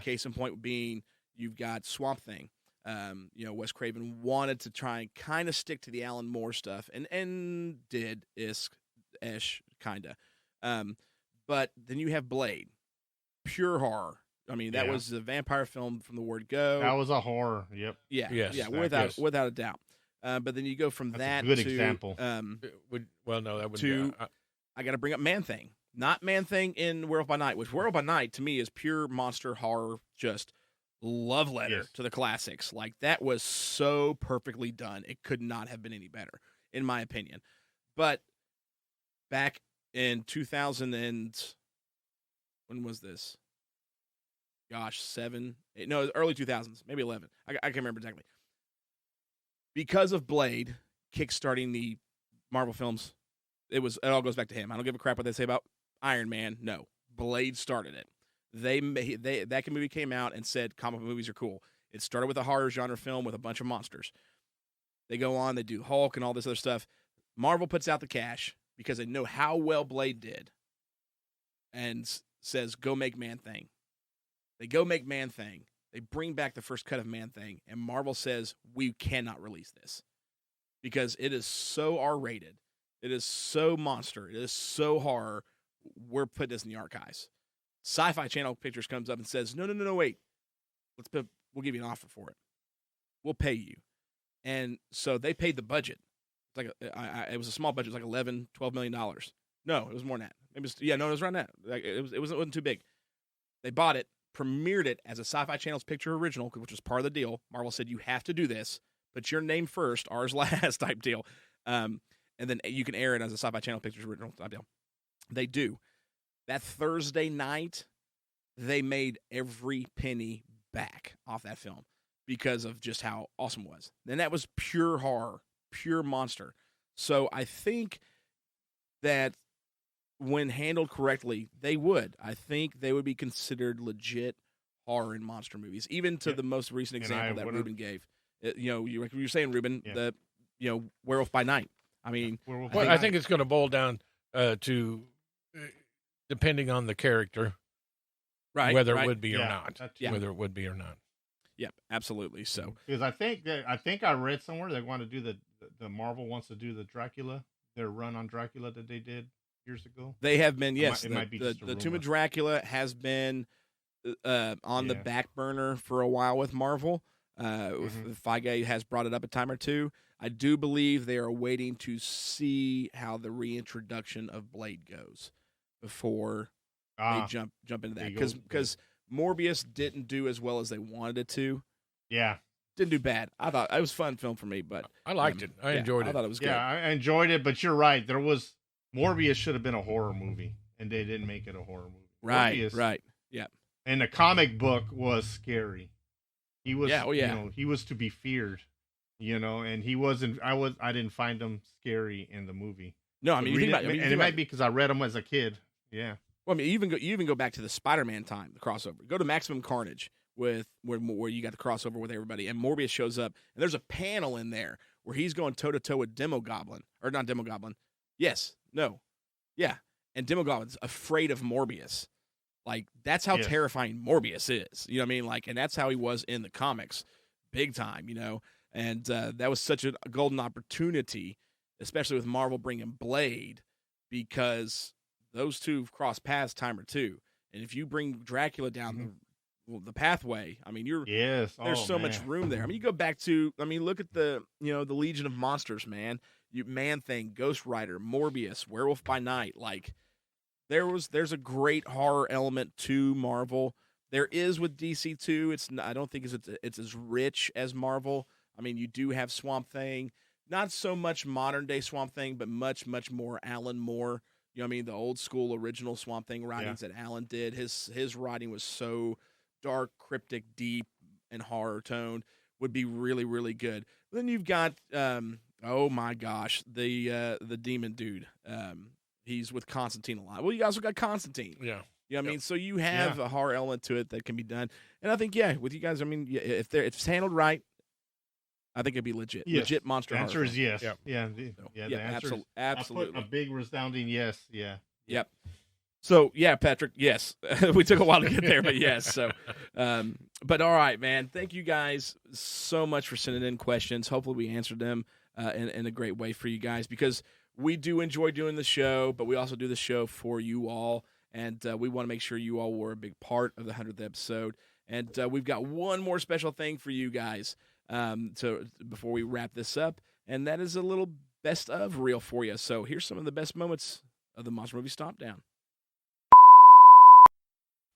Case in point being, you've got Swamp Thing. Wes Craven wanted to try and kind of stick to the Alan Moore stuff, and did ish kind of. But then you have Blade, pure horror. I mean, that was a vampire film from the word go. That was a horror. Yep. Yeah, without a doubt. But then you go from that a good to example. That would to I got to bring up Man Thing, not Man Thing in Werewolf by Night, which Werewolf by Night to me is pure monster horror, just love letter Yes. to the classics. Like, that was so perfectly done. It could not have been any better, in my opinion. But back in 2000 and when was this? Gosh, 7, 8, no, early 2000s, maybe 11. I can't remember exactly. Because of Blade kickstarting the Marvel films, it all goes back to him. I don't give a crap what they say about Iron Man. No, Blade started it. That movie came out and said comic book movies are cool. It started with a horror genre film with a bunch of monsters. They go on, they do Hulk and all this other stuff. Marvel puts out the cash because they know how well Blade did and says, go make Man-Thing. They go make Man-Thing. They bring back the first cut of Man-Thing, and Marvel says, we cannot release this because it is so R-rated. It is so monster. It is so horror. We're putting this in the archives. Sci-Fi Channel Pictures comes up and says, no, wait. We'll give you an offer for it. We'll pay you. And so they paid the budget. It's like it was a small budget. It was like $11-12 million. No, it was more than that. It was around that. Like, it wasn't too big. They bought it, premiered it as a Sci-Fi Channel's picture original, which was part of the deal. Marvel said, you have to do this. Put your name first, ours last type deal. And then you can air it as a Sci-Fi Channel pictures original type deal. They do. That Thursday night, they made every penny back off that film because of just how awesome it was. And that was pure horror, pure monster. So I think that when handled correctly, I think they would be considered legit horror and monster movies, even to the most recent example that Ruben gave. You were saying, Ruben, the Werewolf by Night. I mean, I think it's going to boil down to depending on the character, right? Whether it would be or not. Yeah. Whether it would be or not. Yep, absolutely. So because I think I read somewhere they want to do the Marvel wants to do the Dracula, their run on Dracula that they did years ago. They have been, yes. It might be just a the Tomb rumor. of Dracula has been on the back burner for a while with Marvel. Feige has brought it up a time or two. I do believe they are waiting to see how the reintroduction of Blade goes before they jump into that. Because Morbius didn't do as well as they wanted it to. Yeah. Didn't do bad. I thought it was a fun film for me, but I liked it. I enjoyed it. I thought it was good. Yeah, I enjoyed it, but you're right. Morbius should have been a horror movie, and they didn't make it a horror movie. Morbius, Right. Yeah. And the comic book was scary. He was, yeah. He was to be feared, and he wasn't. I didn't find him scary in the movie. No, I mean, it might be because I read him as a kid. Yeah. Well, I mean, you even go back to the Spider-Man time, the crossover. Go to Maximum Carnage with where you got the crossover with everybody, and Morbius shows up, and there's a panel in there where he's going toe to toe with Demogoblin, or not Demogoblin. Yes, no, yeah, and Demogoblin's afraid of Morbius. Like, that's how terrifying Morbius is. You know what I mean? Like, and that's how he was in the comics, big time. And that was such a golden opportunity, especially with Marvel bringing Blade, because those two cross paths time or two. And if you bring Dracula down the pathway, I mean, there's so much room there. I mean, you go back to, look at the Legion of Monsters, man. Man-Thing, Ghost Rider, Morbius, Werewolf by Night. Like, there's a great horror element to Marvel. There is with DC too. I don't think it's as rich as Marvel. I mean, you do have Swamp Thing, not so much modern day Swamp Thing, but much more Alan Moore. You know what I mean? The old school original Swamp Thing writings that Alan did. His writing was so dark, cryptic, deep, and horror toned. Would be really, really good. But then you've got oh my gosh, the demon dude. He's with Constantine a lot. Well, you also got Constantine. Yeah. You know what I mean? So you have a horror element to it that can be done. And I think, with you guys, I mean, if it's handled right, I think it'd be legit. Yes. Legit monster horror. The answer is yes. Yep. The answer is absolutely. I'll put a big resounding yes. Yeah. Yep. So, Patrick, yes. We took a while to get there, but yes. So, but all right, man. Thank you guys so much for sending in questions. Hopefully we answered them in a great way for you guys, because we do enjoy doing the show, but we also do the show for you all, and we want to make sure you all were a big part of the 100th episode. And we've got one more special thing for you guys before we wrap this up, and that is a little best of reel for you. So here's some of the best moments of the Monster Movie Stompdown.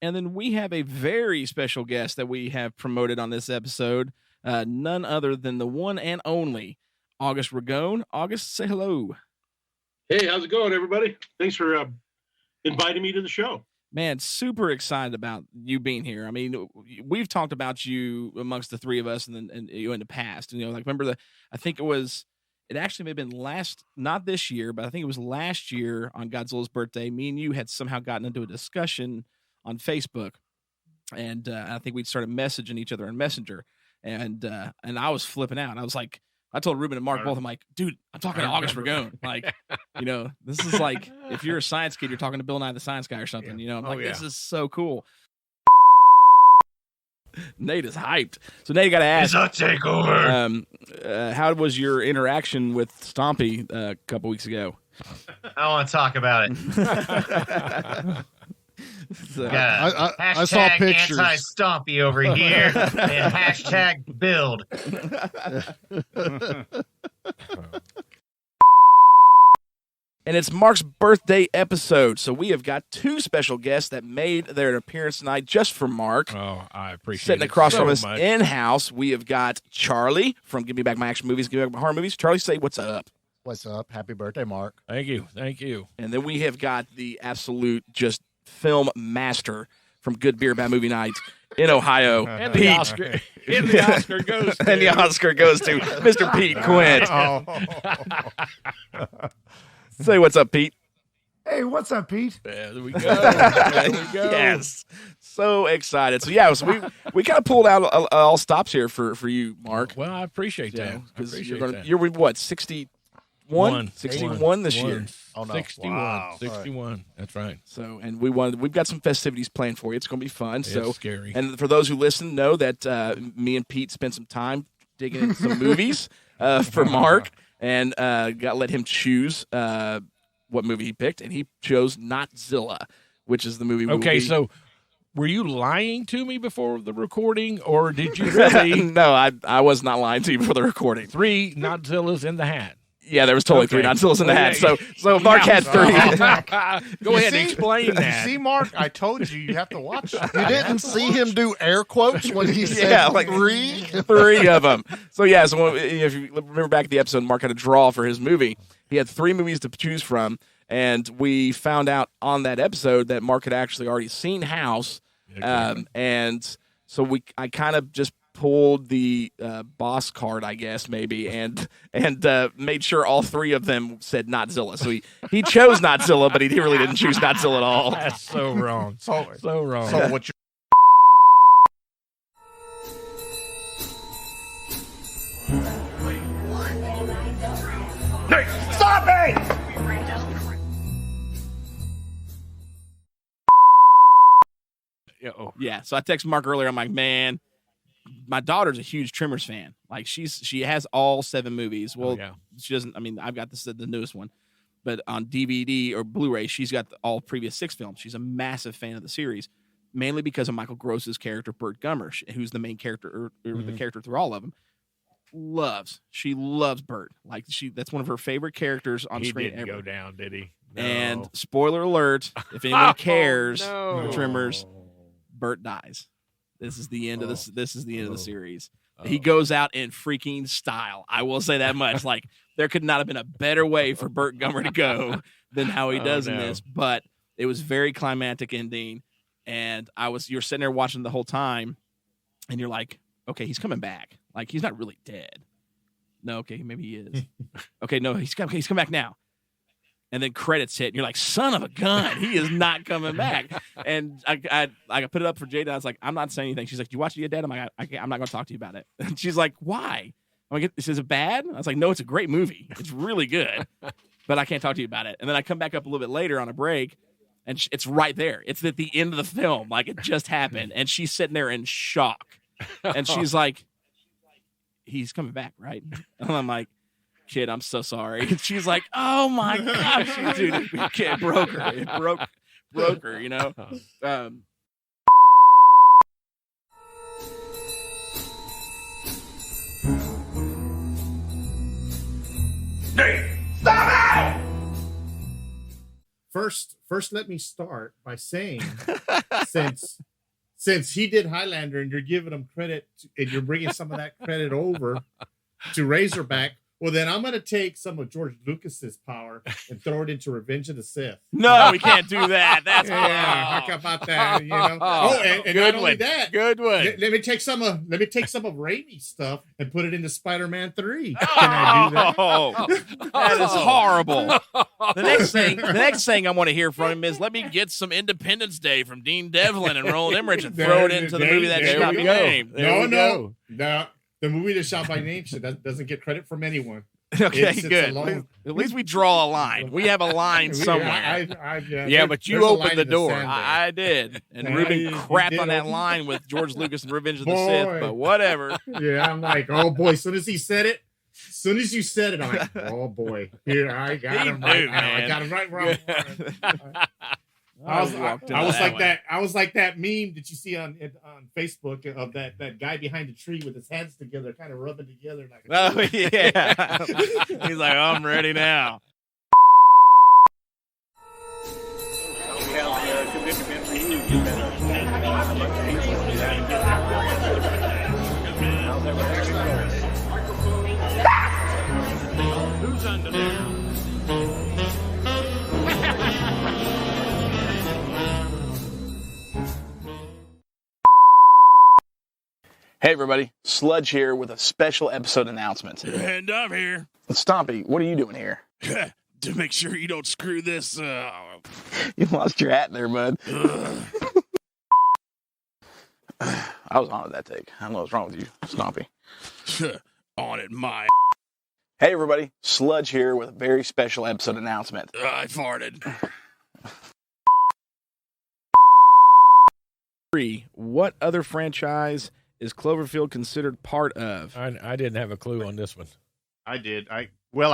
And then we have a very special guest that we have promoted on this episode, none other than the one and only August Ragone. August, say hello. Hey, how's it going, everybody? Thanks for inviting me to the show. Man, super excited about you being here. I mean, we've talked about you amongst the three of us and you in the past. You know, like remember it actually may have been not this year, but I think it was last year on Godzilla's birthday. Me and you had somehow gotten into a discussion on Facebook, and I think we started messaging each other on Messenger, and I was flipping out. I was like, I told Ruben and Mark both, I'm like, dude, I'm talking to August Ragone. Like, you know, this is like, if you're a science kid, you're talking to Bill Nye the Science Guy or something, you know? I'm like, this is so cool. Nate is hyped. So Nate, got to ask. It's a takeover. How was your interaction with Stompy a couple weeks ago? I want to talk about it. So, I saw pictures. Anti-Stompy over here and hashtag build. and it's Mark's birthday episode, so we have got two special guests that made their appearance tonight just for Mark. Oh, I appreciate it. Sitting across so from us much. in-house, we have got Charlie from Give Me Back My Action Movies, Give Me Back My Horror Movies. Charlie, say what's up. What's up? Happy birthday, Mark. Thank you. Thank you. And then we have got the absolute just film master from Good Beer Bad Movie Night in Ohio, And Pete. the Oscar, and the Oscar goes to And the Oscar goes to Mr. Pete Quint. Say what's up, Pete. Hey, what's up, Pete? There we go. There we go. Yes. So excited. So, yeah, so we kind of pulled out all stops here for you, Mark. Well, I appreciate that. I Because appreciate you're with what, 61? 61 this year. Oh, no. 61. Wow. 61. That's right. So, and we've got some festivities planned for you. It's going to be fun. It's So, scary. and for those who listen, know that me and Pete spent some time digging into some movies for Mark, and let him choose what movie he picked, and he chose Notzilla, which is the movie. Okay, so were you lying to me before the recording, or did you really? No, I was not lying to you before the recording. 3 Notzillas in the hat? Yeah, there was totally 3 Notzillas in the hat. So Mark had 3. Go ahead and See? explain that. See, Mark, I told you have to watch it. You didn't see him do air quotes when he said Yeah, like 3? 3 of them. So yeah, so if you remember back at the episode, Mark had a draw for his movie. He had 3 movies to choose from, and we found out on that episode that Mark had actually already seen House, and so I kind of just pulled the boss card, I guess, maybe, and made sure all 3 of them said Notzilla. So he chose Notzilla, but he really didn't choose Notzilla at all. That's so wrong. So wrong. So what you Yeah, so I texted Mark earlier. I'm like, man, my daughter's a huge Tremors fan. Like she has all 7 movies. Well, she doesn't. I mean, I've got the newest one, but on DVD or Blu-ray, she's got all previous 6 films. She's a massive fan of the series, mainly because of Michael Gross's character Burt Gummer, who's the main character or the character through all of them. She loves Burt. Like that's one of her favorite characters on screen didn't ever. Go down, did he? No. And spoiler alert: if anyone cares no. for Tremors, Burt dies. This is the end of this. This is the end of the series. He goes out in freaking style. I will say that much. Like there could not have been a better way for Burt Gummer to go than how he does in this. But it was very climactic ending, and you're sitting there watching the whole time, and you're like, okay, he's coming back. Like he's not really dead. No, okay, maybe he is. Okay, no, he's come back now. And then credits hit, and you're like, son of a gun, he is not coming back. And I put it up for Jada. I was like, I'm not saying anything. She's like, do you watch it yet, Dad? I'm like, I'm not going to talk to you about it. And she's like, why? I'm like, is it bad? I was like, no, it's a great movie. It's really good. But I can't talk to you about it. And then I come back up a little bit later on a break, and it's right there. It's at the end of the film. Like, it just happened. And she's sitting there in shock. And she's like, he's coming back, right? And I'm like, kid, I'm so sorry. And she's like, oh my gosh, dude, it broke her. It broke her, you know? first let me start by saying, since he did Highlander and you're giving him credit and you're bringing some of that credit over to Razorback, well, then I'm going to take some of George Lucas's power and throw it into Revenge of the Sith. No, we can't do that. That's how about that? You know. Oh, and good not one. only that, Good one. let me take some of Raimi's stuff and put it into Spider-Man 3. Can I do that? Oh, that is horrible. The next thing I want to hear from him is, let me get some Independence Day from Dean Devlin and Roland Emmerich and throw it into the movie that shot me name. No. The movie that shot by name doesn't get credit from anyone. Okay, It's good. alone. At least we draw a line. We have a line somewhere. Yeah, but you opened the door. I did. And Ruben crapped on that line with George Lucas and Revenge of the Sith, but whatever. Yeah, I'm like, oh boy. As soon as you said it, I'm like, oh boy. Here, I got him right now. I got him right wrong. I was like that meme that you see on Facebook of that guy behind the tree with his hands together, kind of rubbing together. Like oh, yeah. He's like, I'm ready now. Who's under there? Hey, everybody. Sludge here with a special episode announcement. And I'm here Stompy, what are you doing here? to make sure you don't screw this. You lost your hat there, bud. I was on it that take. I don't know what's wrong with you, Stompy. On it, my. Hey, everybody. Sludge here with a very special episode announcement. I farted. What other franchise is Cloverfield considered part of? I didn't have a clue on this one. I did. I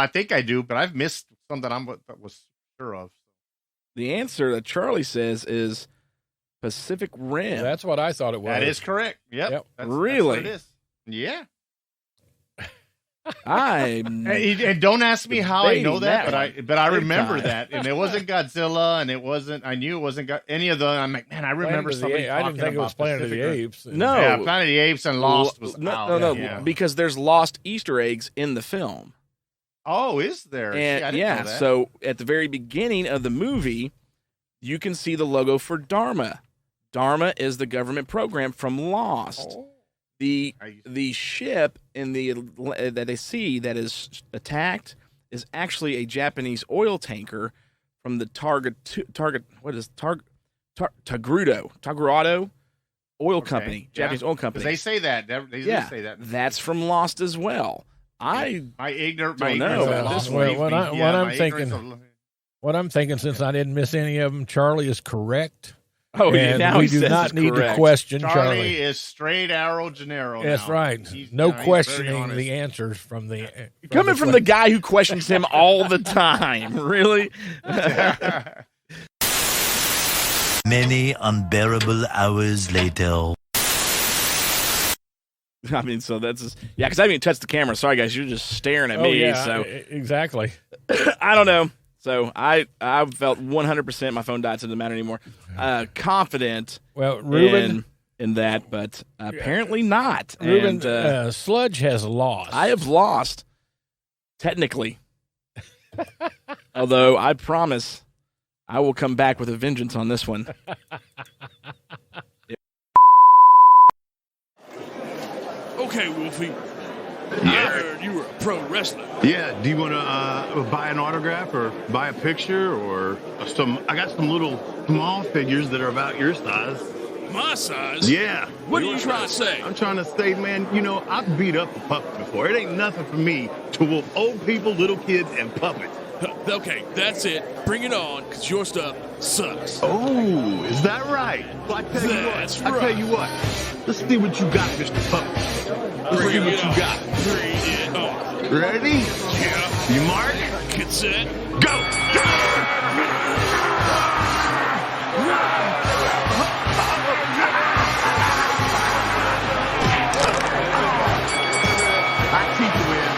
think I do, but I've missed some that that was sure of. The answer that Charlie says is Pacific Rim. Well, that's what I thought it was. That is correct. Yep. Really? That's what it is. Yeah. And don't ask me how I know that, but I remember that, and it wasn't Godzilla, and I knew it wasn't any of them. I'm like, man, I remember somebody. I didn't think it was Planet of the Apes. No, yeah, Planet of the Apes and Lost was out. No, because there's lost Easter eggs in the film. Oh, is there? And yeah, so at the very beginning of the movie, you can see the logo for Dharma. Dharma is the government program from Lost. Oh. The ship that they see that is attacked is actually a Japanese oil tanker from the Tagrudo oil company, Japanese oil company. They say that. They say that. That's from Lost as well. My ignorance What I'm thinking, since I didn't miss any of them, Charlie is correct. Oh, yeah, now we do not need to question Charlie. Charlie is straight arrow Gennaro. That's right. No questioning the answers from the coming from the guy who questions him all the time. Really? Many unbearable hours later. I mean, so that's just, yeah. Because I haven't even touched the camera. Sorry, guys, you're just staring at me. Yeah, so exactly. I don't know. So I felt 100% my phone died, so it doesn't matter anymore. Confident Ruben, in that, but apparently not. Ruben, and, Sludge has lost. I have lost, technically. Although I promise I will come back with a vengeance on this one. Okay, Wolfie. I heard you were a pro wrestler. Yeah, do you want to buy an autograph or buy a picture or I got some little small figures that are about your size. My size? Yeah. What are you trying to say? I'm trying to say, man, I've beat up a puppet before. It ain't nothing for me to whoop old people, little kids, and puppets. Okay, that's it. Bring it on, because your stuff sucks. Oh, is that right? Well, I tell you what. Let's see what you got, Mr. Puppet. Let's see what you got. Bring it on. Ready? Yeah. You mark? Get set. Go! I teach you, man.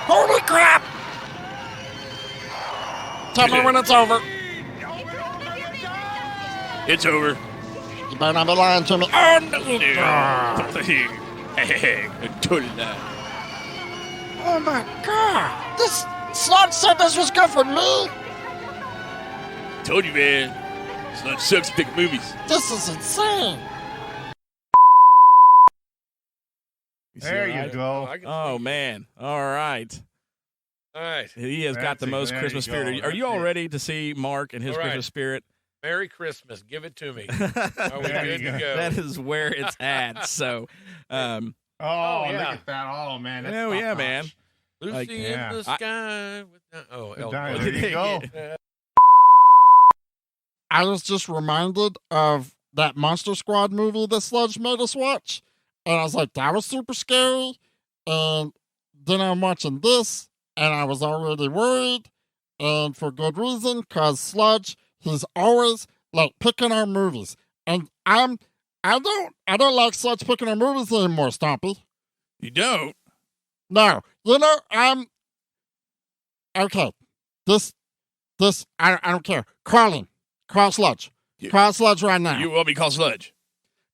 Holy crap! tell me when it's over. It's over. You better not be lying to me. Oh, no. Totally not. Oh my God! This Sludge said this was good for me. Told you, man. Sludge sucks big movies. This is insane. There you go. Oh, man. All right. All right. He has got the most there Christmas you go. spirit. Are you all That's it. ready to see Mark and his All right. Christmas spirit? Merry Christmas. Give it to me. Are we There good you to go. go? That is where it's at. So, Oh, yeah. look at that. Oh, man. That's oh, yeah, top man. notch. Lucy Like, yeah. in the sky. There you go. I was just reminded of that Monster Squad movie that Sludge made us watch. And I was like, that was super scary. And then I'm watching this, and I was already worried. And for good reason, because Sludge, he's always like picking our movies. And I don't like Sludge picking our movies anymore, Stompy. You don't? No. You know, okay. This, I don't care. Call Sludge. Yeah. Call Sludge right now. You want me to call Sludge?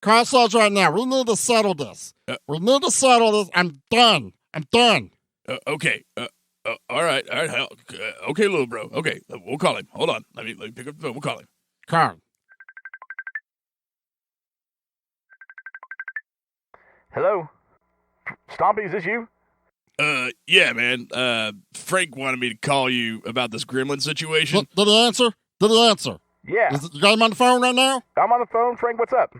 Call Sludge right now. We need to settle this. We need to settle this. I'm done. Okay. All right. Okay, little bro. Okay, we'll call him. Hold on. Let me pick up the phone. We'll call him. Carl. Hello? Stompy, is this you? Yeah, man. Frank wanted me to call you about this gremlin situation. Did he answer? Yeah. You got him on the phone right now? I'm on the phone. Frank, what's up?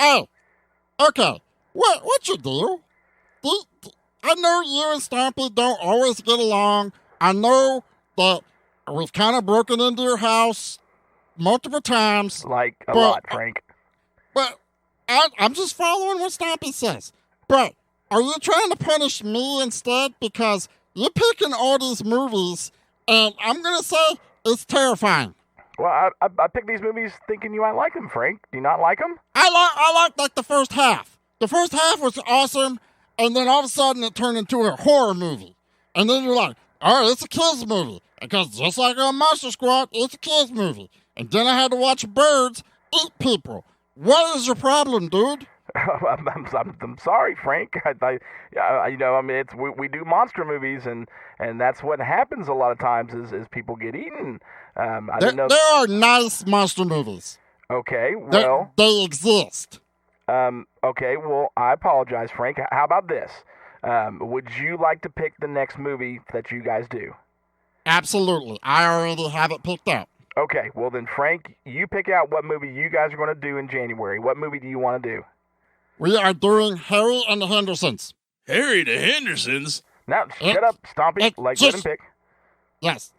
Oh, okay. What's your deal? I know you and Stompy don't always get along. I know that we've kind of broken into your house multiple times. Like a lot, Frank. But I'm just following what Stompy says. But are you trying to punish me instead? Because you're picking all these movies, and I'm going to say it's terrifying. Well, I picked these movies thinking you might like them, Frank. Do you not like them? I like the first half. The first half was awesome, and then all of a sudden it turned into a horror movie. And then you're like, all right, it's a kids movie. Because just like on Monster Squad, it's a kids movie. And then I had to watch birds eat people. What is your problem, dude? I'm sorry, Frank. We do monster movies, and that's what happens a lot of times is people get eaten. There are nice monster movies. Okay, well, they exist. Okay, well, I apologize, Frank. How about this? Would you like to pick the next movie that you guys do? Absolutely. I already have it picked out. Okay, well then, Frank, you pick out what movie you guys are going to do in January. What movie do you want to do? We are doing Harry and the Hendersons. Harry the Hendersons? Now, shut up, Stompy. Let him pick. Yes.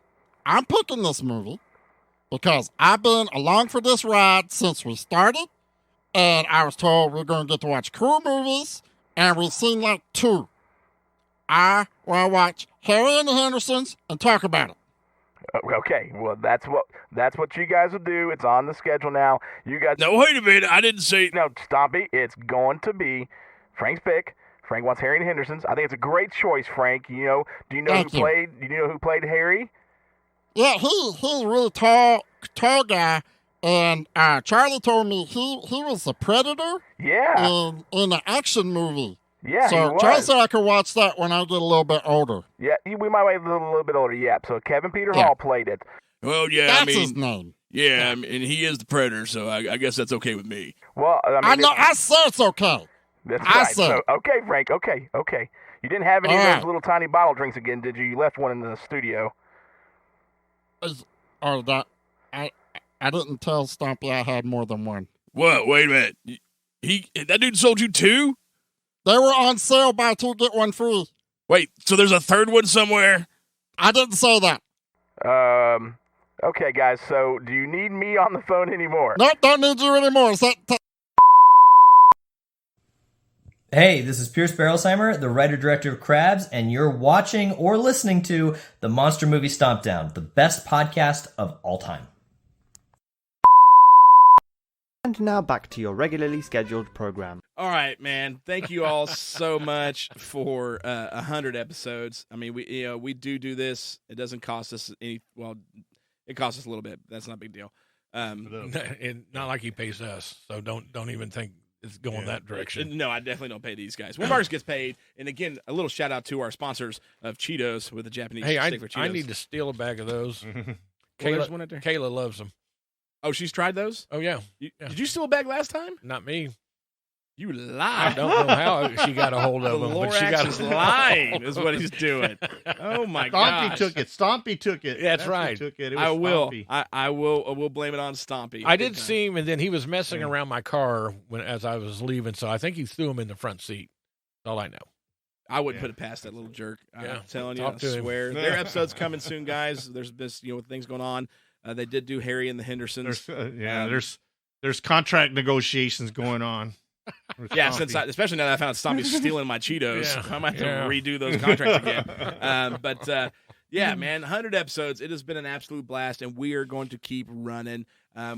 I'm picking this movie because I've been along for this ride since we started, and I was told we're going to get to watch cool movies, and we've seen like 2. I want to watch Harry and the Hendersons and talk about it. Okay, well, that's what you guys will do. It's on the schedule now. You guys. No, wait a minute. I didn't say. No, Stompy. It's going to be Frank's pick. Frank wants Harry and the Hendersons. I think it's a great choice, Frank. Do you know who played Harry? Yeah, he's a really tall guy, and Charlie told me he was a predator. Yeah. In the action movie. Yeah, so he was. Charlie said I could watch that when I get a little bit older. Yeah, we might wait a little bit older. Yeah, so Kevin Peter Hall played it. Well, yeah, That's his name. Yeah, and he is the predator, so I guess that's okay with me. Well, I know. I said it's okay. That's I right. said. So, okay, Frank. Okay. You didn't have any of those little tiny bottle drinks again, did you? You left one in the studio. That I didn't tell Stompy I had more than one. What? Wait a minute. That dude sold you 2? They were on sale, buy 2 get 1 free. Wait, so there's a third one somewhere? I didn't say that. Okay, guys. So, do you need me on the phone anymore? Nope, don't need you anymore. Hey, this is Pierce Barrelsheimer, the writer-director of Crabs, and you're watching or listening to the Monster Movie Stompdown, the best podcast of all time. And now back to your regularly scheduled program. All right, man. Thank you all so much for 100 episodes. I mean, we do this. It doesn't cost us any. Well, It costs us a little bit. That's not a big deal. And not like he pays us, so don't even think it's going that direction. No, I definitely don't pay these guys. Well, Marcus gets paid, and again, a little shout out to our sponsors of Cheetos with the Japanese stick for Cheetos. I need to steal a bag of those. Kayla loves them. Oh, she's tried those? Oh yeah. Did you steal a bag last time? Not me. You lie. I don't know how she got a hold of them, but she got is lying. Is what he's doing. Oh my God! Stompy took it. That's right. Took it. It I was will. Stompy. I will blame it on Stompy. I did see him, and then he was messing around my car as I was leaving. So I think he threw him in the front seat. That's all I know. I wouldn't put it past that little jerk. Yeah. I'm telling you, I swear. Their episode's coming soon, guys. There's this, with things going on. They did do Harry and the Hendersons. There's contract negotiations going on. Yeah, especially now that I found Stompy's stealing my Cheetos, I might have to redo those contracts again. But yeah, man, 100 episodes. It has been an absolute blast, and we are going to keep running.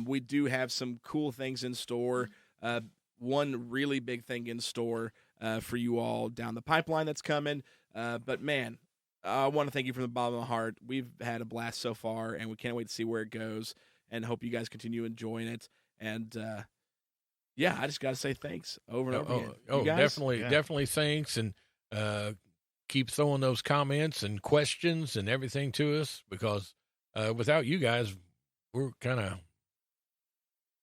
We do have some cool things in store. One really big thing in store for you all down the pipeline that's coming. But man, I want to thank you from the bottom of my heart. We've had a blast so far, and we can't wait to see where it goes, and hope you guys continue enjoying it. And yeah, I just got to say thanks over and over again. Oh, definitely thanks, and keep throwing those comments and questions and everything to us, because without you guys, we're kind of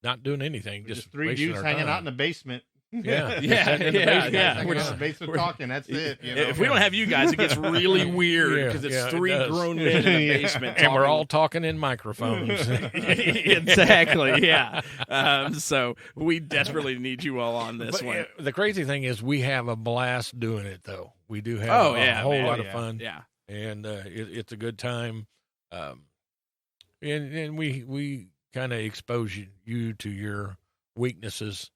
not doing anything. We're just three dudes hanging out in the basement. Yeah. We're just basement talking. That's it. If we don't have you guys, it gets really weird because it's three grown men in the basement, and we're all talking in microphones. Exactly. Yeah. So we desperately need you all on this one. The crazy thing is, we have a blast doing it, though. We do have a whole lot of fun. Yeah. And it's a good time. And we kind of expose you to your weaknesses.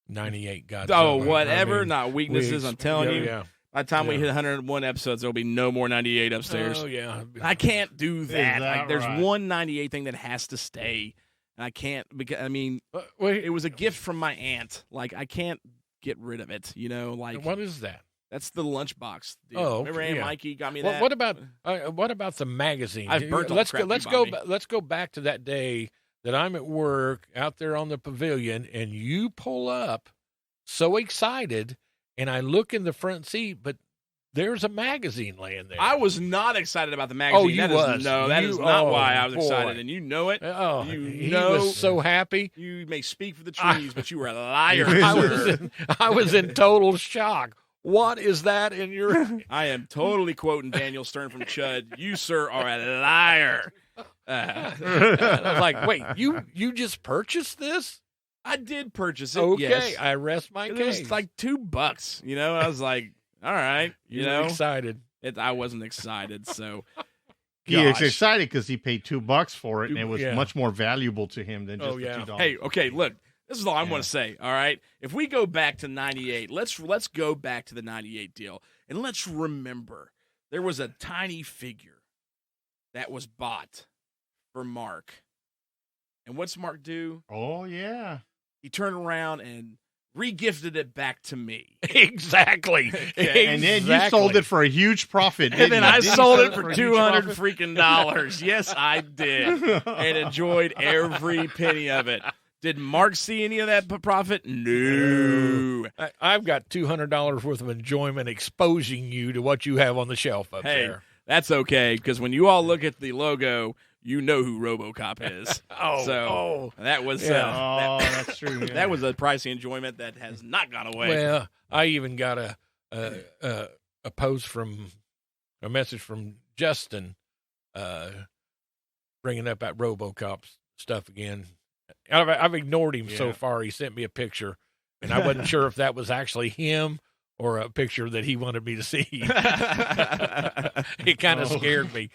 98 God. Oh, whatever. I mean, not weaknesses. I'm telling you. Yeah. By the time we hit 101 episodes, there'll be no more 98 upstairs. Oh, yeah. I can't do that. That there's right? one 98 thing that has to stay. And I can't, because, I mean, it was a gift from my aunt. Like, I can't get rid of it, What is that? That's the lunchbox. Oh, remember Aunt Mikey got me that? What about the magazine? I've burnt all Let's go back to that day that I'm at work out there on the pavilion, and you pull up so excited, and I look in the front seat, but there's a magazine laying there. I was not excited about the magazine. Oh, you was. That is not why I was excited, and you know it. Oh, he was so happy. You may speak for the trees, but you were a liar. I was in total shock. What is that in your... I am totally quoting Daniel Stern from Chud. You, sir, are a liar. I was like, wait, you just purchased this? I did purchase it. Okay, yes. I rest my case. It was like $2. I was like, all right. You're excited. I wasn't excited, so... He was excited because he paid $2 for it, and it was much more valuable to him than just the $2. Hey, okay, look. This is all I'm going to say, all right? If we go back to 98, let's go back to the 98 deal, and let's remember there was a tiny figure that was bought for Mark. And what's Mark do? Oh, yeah. He turned around and re-gifted it back to me. Exactly. Okay. And then you sold it for a huge profit. And then I sold it for $200 freaking dollars. Yes, I did. And enjoyed every penny of it. Did Mark see any of that profit? No. I've got $200 worth of enjoyment exposing you to what you have on the shelf up there. That's okay, because when you all look at the logo, you know who RoboCop is. That was that's true. Yeah. That was a pricey enjoyment that has not gone away. Well, I even got a message from Justin bringing up that RoboCop stuff again. I've ignored him so far. He sent me a picture, and I wasn't sure if that was actually him or a picture that he wanted me to see. It kind of scared me.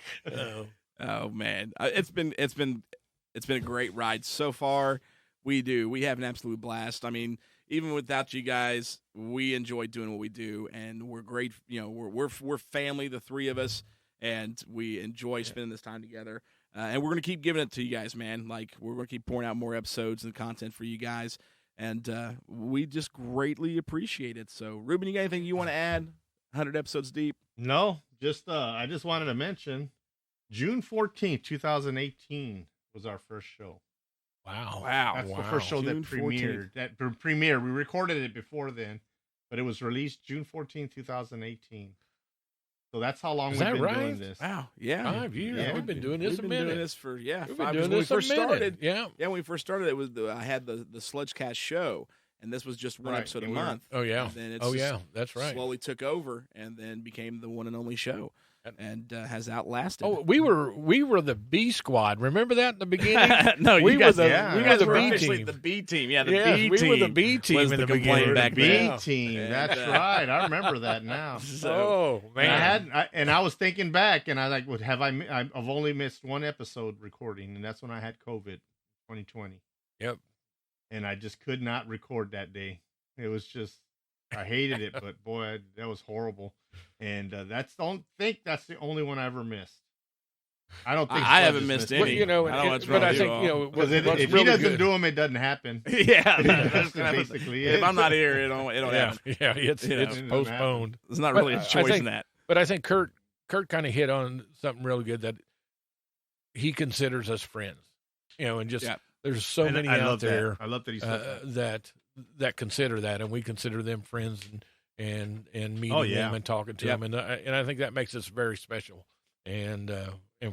Oh man, it's been a great ride so far. We have an absolute blast. I mean, even without you guys, we enjoy doing what we do, and we're great. We're family, the three of us, and we enjoy spending this time together. And we're going to keep giving it to you guys, man. Like, we're going to keep pouring out more episodes and content for you guys. And we just greatly appreciate it. So, Ruben, you got anything you want to add? 100 episodes deep? No, just I just wanted to mention June 14th, 2018 was our first show. Wow. That's the first show June that premiered. 14th. That premiered. We recorded it before then, but it was released June 14th, 2018. So that's how long Is we've that been right? doing this. Wow. Yeah. 5 years. Yeah. We've been doing this We've a been minute. doing this for We've been 5 doing years. When we this a first minute. started. Yeah. Yeah, when we first started, it was I had the Sludgecast show, and this was just one Right, episode a and we were- month. Oh yeah. And then it's Oh just yeah. That's right. slowly took over, and then became the one and only show, and has outlasted. Oh, we were the B squad. Remember that in the beginning? No, we you guys, were the yeah. we you were guys the were B officially team. the B team. Yeah, the Yes, B we team. were the B team was in the the complaint beginning. back B then. team. And, That's right. I remember that now. Oh man. And I was thinking back, and I like, would have I've only missed one episode recording, and that's when I had COVID, 2020. Yep. And I just could not record that day. It was just, I hated it, but boy, that was horrible. And don't think that's the only one I ever missed. I don't think I Sludge haven't has missed any. Well, you know, I don't know what's but wrong I with think you you all. know Because what's if really he doesn't good. do them, it doesn't happen. Yeah, That's basically it. If I'm not here, it don't Yeah, happen. yeah, it's You know, it's it doesn't postponed. There's not But really a I choice think- in that. But I think Kurt kind of hit on something really good, that he considers us friends. You know, and just Yeah. there's so And many I out love there that. I love that he said that. that consider that, and we consider them friends, and meeting Oh, yeah. them and talking to Yep. them, and I think that makes us very special, and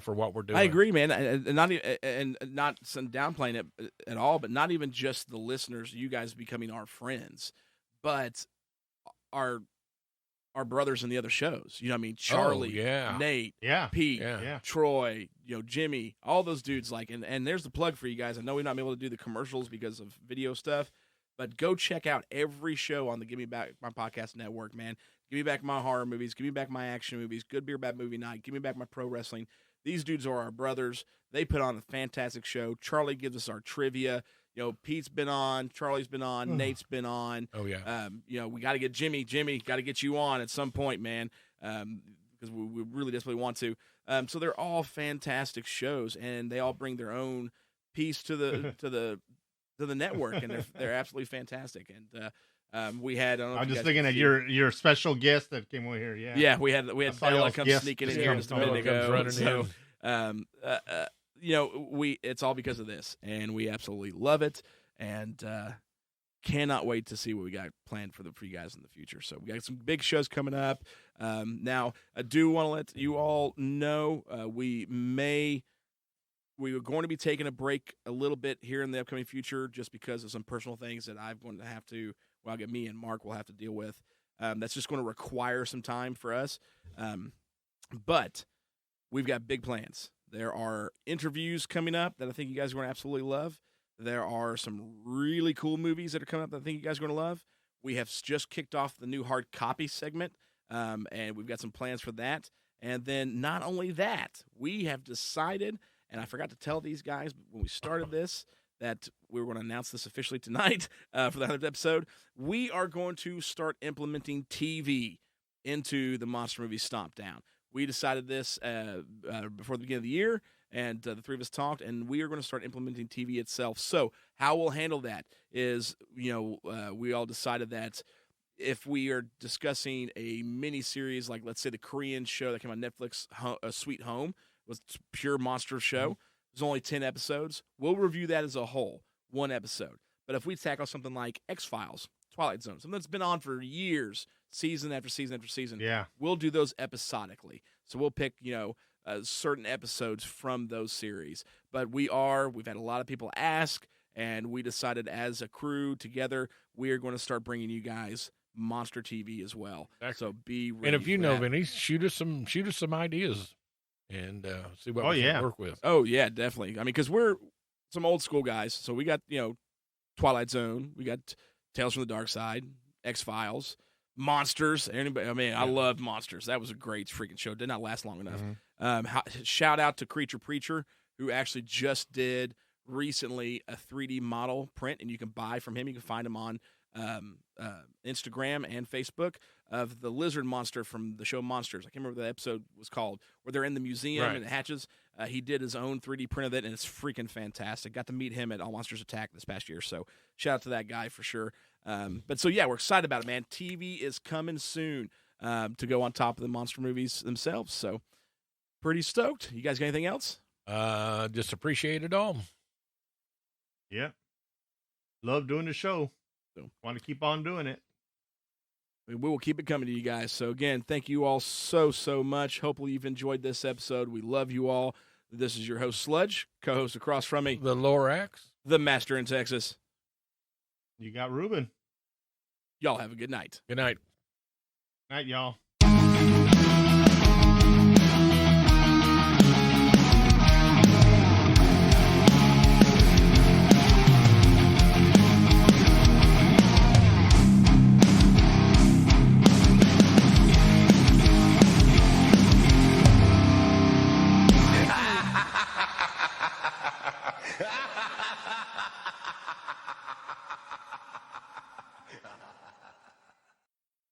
for what we're doing. I agree, man, and not not some downplaying it at all, but not even just the listeners, you guys becoming our friends, but our brothers in the other shows. You know what I mean? Charlie, yeah. Nate, Yeah. Pete, Yeah. Troy, Jimmy, all those dudes. Like, and there's the plug for you guys. I know we're not able to do the commercials because of video stuff, but go check out every show on the Give Me Back My Podcast Network, man. Give me back my horror movies. Give me back my action movies. Good Beer Bad Movie Night. Give me back my pro wrestling. These dudes are our brothers. They put on a fantastic show. Charlie gives us our trivia. Pete's been on. Charlie's been on. Nate's been on. Oh yeah. We got to get Jimmy. Jimmy, got to get you on at some point, man, because we really desperately want to. So they're all fantastic shows, and they all bring their own piece to the to the network, and they're absolutely fantastic. And we had. I'm just looking at your special guest that came over here. Yeah. We had saw Bella y'all's come guest sneaking in just here come just a through. minute Bella ago. comes running So, it's all because of this, and we absolutely love it, and cannot wait to see what we got planned for you guys in the future. So we got some big shows coming up. Now, I do want to let you all know we are going to be taking a break a little bit here in the upcoming future, just because of some personal things that I'm going to have to. Well, me and Mark will have to deal with. That's just going to require some time for us. But we've got big plans. There are interviews coming up that I think you guys are going to absolutely love. There are some really cool movies that are coming up that I think you guys are going to love. We have just kicked off the new hard copy segment, and we've got some plans for that. And then not only that, we have decided, and I forgot to tell these guys when we started this, that we were going to announce this officially tonight for the 100th episode. We are going to start implementing TV into the Monster Movie Stompdown. We decided this before the beginning of the year, and the three of us talked, and we are going to start implementing TV itself. So how we'll handle that is, we all decided that if we are discussing a mini-series, like let's say the Korean show that came on Netflix, Sweet Home, was a pure monster show. There's only 10 episodes. We'll review that as a whole, one episode. But if we tackle something like X-Files, Twilight Zone, something that's been on for years, season after season after season, we'll do those episodically. So we'll pick, certain episodes from those series. But we've had a lot of people ask, and we decided as a crew together, we are going to start bringing you guys Monster TV as well. So be ready. And if you for know that. of any, shoot us some ideas, and see what we can work with. Oh yeah, definitely. I mean, because we're some old school guys, so we got Twilight Zone, we got Tales from the Dark Side, X-Files, Monsters. Anybody? I mean, I loved Monsters. That was a great freaking show. Did not last long enough. Shout out to Creature Preacher, who actually just did recently a 3D model print, and you can buy from him. You can find him on Instagram and Facebook, of the lizard monster from the show Monsters. I can't remember what the episode was called, where they're in the museum and it hatches. He did his own 3D print of it, and it's freaking fantastic. Got to meet him at All Monsters Attack this past year, so shout out to that guy for sure. But so, yeah, we're excited about it, man. TV is coming soon to go on top of the monster movies themselves, so pretty stoked. You guys got anything else? Just appreciate it all. Yeah. Love doing the show. Want to keep on doing it. We will keep it coming to you guys. So, again, thank you all so much. Hopefully you've enjoyed this episode. We love you all. This is your host, Sludge. Co-host across from me, the Lorax, the Master in Texas. You got Ruben. Y'all have a good night. Good night. Night, y'all.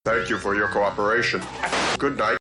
Thank you for your cooperation. Good night.